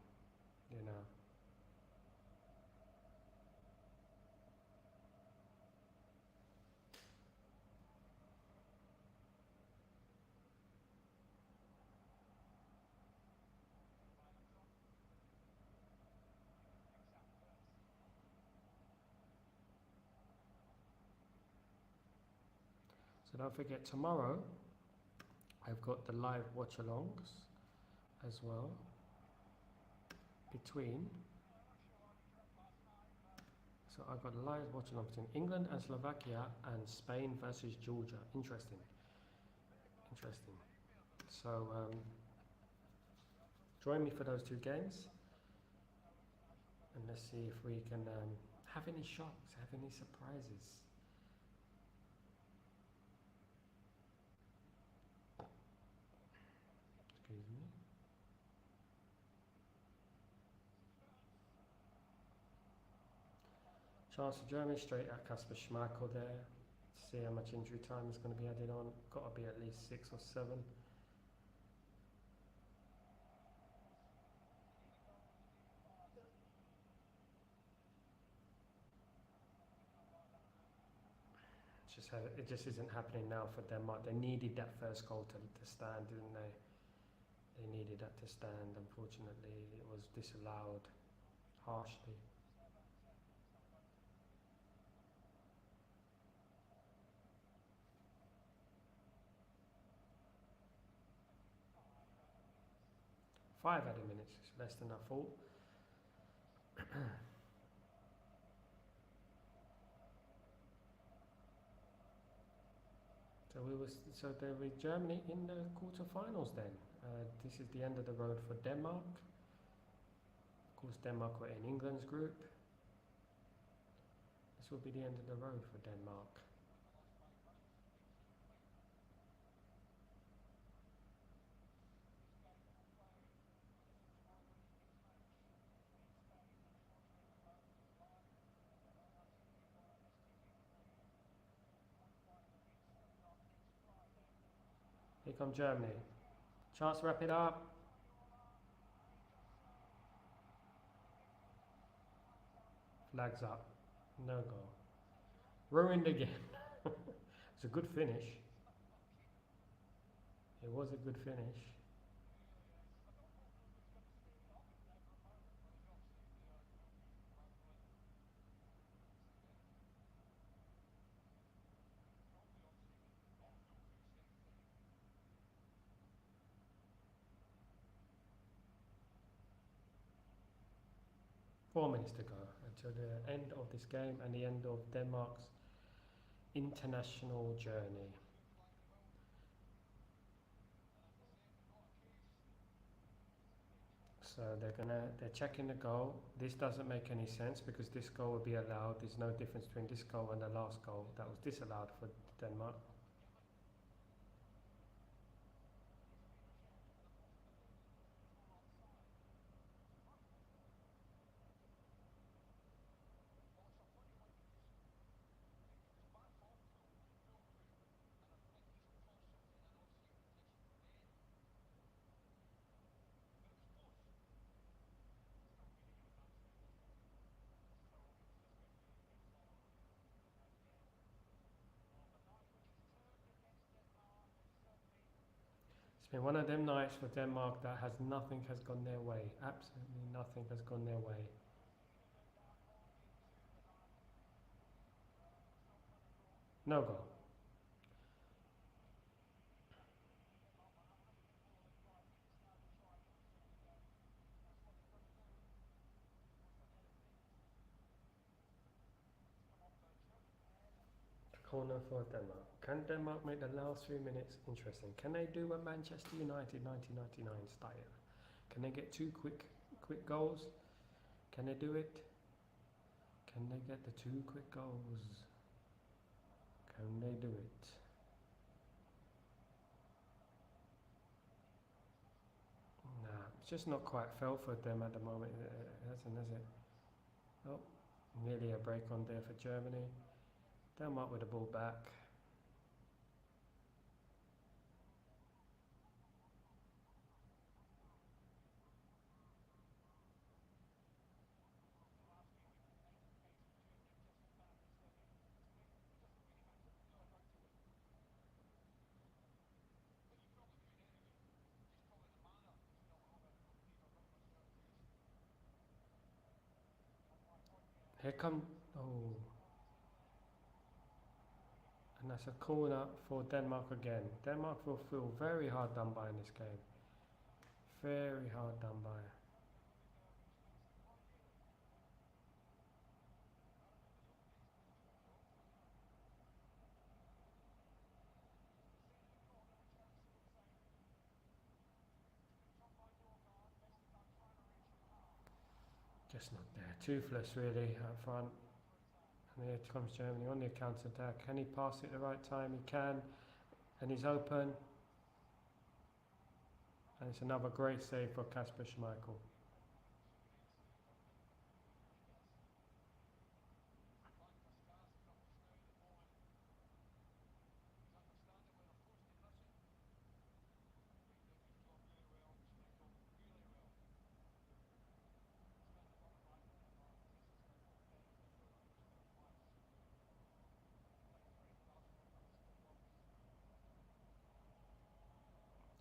[SPEAKER 1] you know. So don't forget, tomorrow I've got the live watch-alongs as well between. So I've got a live watchalong between England and Slovakia and Spain versus Georgia. Interesting. Interesting. So join me for those two games, and let's see if we can have any shocks, have any surprises. Excuse me. Chance for Germany straight at Kasper Schmeichel there. See how much injury time is going to be added on. Got to be at least 6 or 7. It just isn't happening now for Denmark. They needed that first goal to stand, didn't they? They needed that to stand. Unfortunately, it was disallowed harshly. Five added minutes, it's less than I thought. So there with Germany in the quarterfinals then. This is the end of the road for Denmark. Of course, Denmark were in England's group. This will be the end of the road for Denmark. Here come Germany. Chance to wrap it up. Flags up. No goal. Ruined again. It's a good finish. It was a good finish. Four minutes to go until the end of this game and the end of Denmark's international journey. So they're checking the goal. This doesn't make any sense because this goal will be allowed. There's no difference between this goal and the last goal that was disallowed for Denmark. It's been one of them nights for Denmark that nothing has gone their way. Absolutely nothing has gone their way. No goal. Corner for Denmark. Can Denmark make the last 3 minutes interesting? Can they do a Manchester United 1999 style? Can they get two quick goals? Can they do it? Can they get the 2 quick goals? Can they do it? Nah, it's just not quite fell for them at the moment. It hasn't, has it? Oh, nearly a break on there for Germany. Denmark with the ball back. Here come, oh. And that's a corner for Denmark again. Denmark will feel very hard done by in this game. Very hard done by. Just not there. Toothless really up front. And here comes Germany on the counter attack. Can he pass it at the right time? He can. And he's open. And it's another great save for Kasper Schmeichel.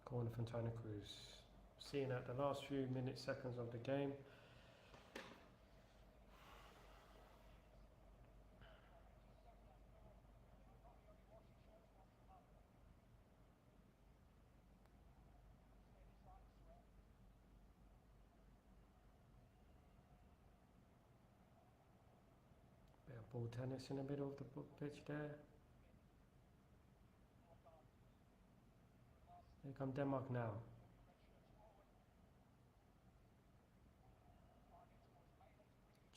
[SPEAKER 1] Corner from Tony Cruz. Seeing at the last few minutes, seconds of the game. Bit of ball tennis in the middle of the pitch there. Here come Denmark now.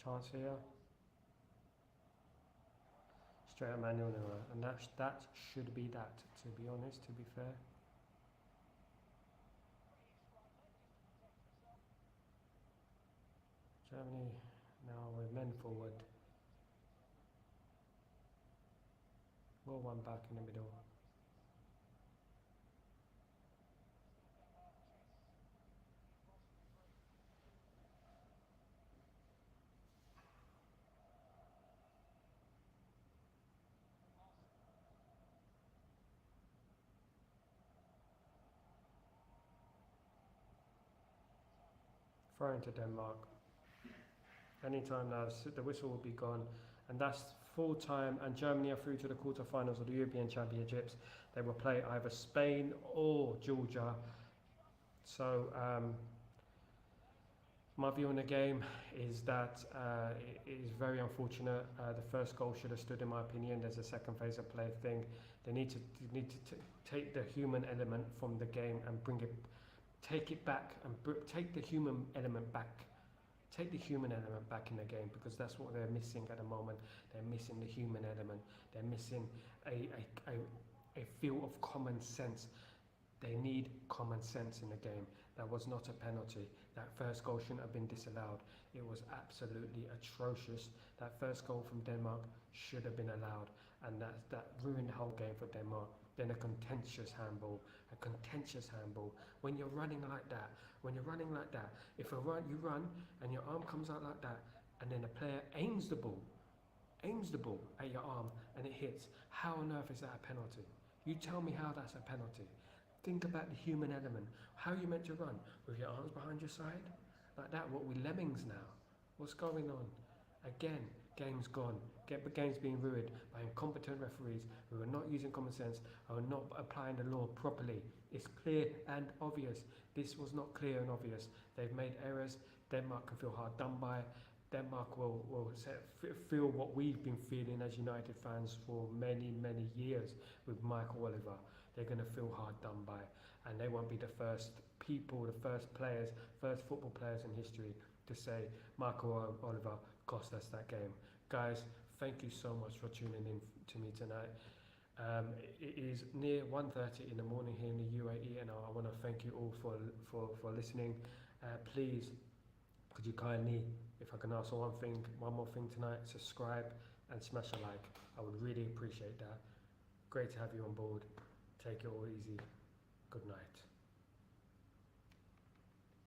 [SPEAKER 1] Chance here. Straight up manual error, and that should be that. To be honest, to be fair. Germany now with men forward. Ball one back in the middle. Throw into Denmark. Anytime now, the whistle will be gone, and that's full time. And Germany are through to the quarterfinals of the European Championships. They will play either Spain or Georgia. So my view on the game is that it is very unfortunate. The first goal should have stood, in my opinion. There's a second phase of play thing. They need to take the human element from the game and take it back and take the human element back. Take the human element back in the game, because that's what they're missing at the moment. They're missing the human element. They're missing a feel of common sense. They need common sense in the game. That was not a penalty. That first goal shouldn't have been disallowed. It was absolutely atrocious. That first goal from Denmark should have been allowed, and that ruined the whole game for Denmark. Then a contentious handball. When you're running like that, if you run and your arm comes out like that, and then a player aims the ball at your arm and it hits, how on earth is that a penalty? You tell me how that's a penalty. Think about the human element. How are you meant to run? With your arms behind your side? Like that? What, we lemmings now? What's going on? Again, game's gone. The game's being ruined by incompetent referees who are not using common sense, who are not applying the law properly. It's clear and obvious. This was not clear and obvious. They've made errors. Denmark can feel hard done by. Denmark will feel what we've been feeling as United fans for many, many years with Michael Oliver. They're going to feel hard done by, and they won't be the first people, the first players, first football players in history to say Michael Oliver cost us that game. Guys, thank you so much for tuning in to me tonight. It is near 1:30 in the morning here in the UAE, and I want to thank you all for listening. Please, could you kindly, if I can ask one more thing tonight, subscribe and smash a like. I would really appreciate that. Great to have you on board. Take it all easy. Good night.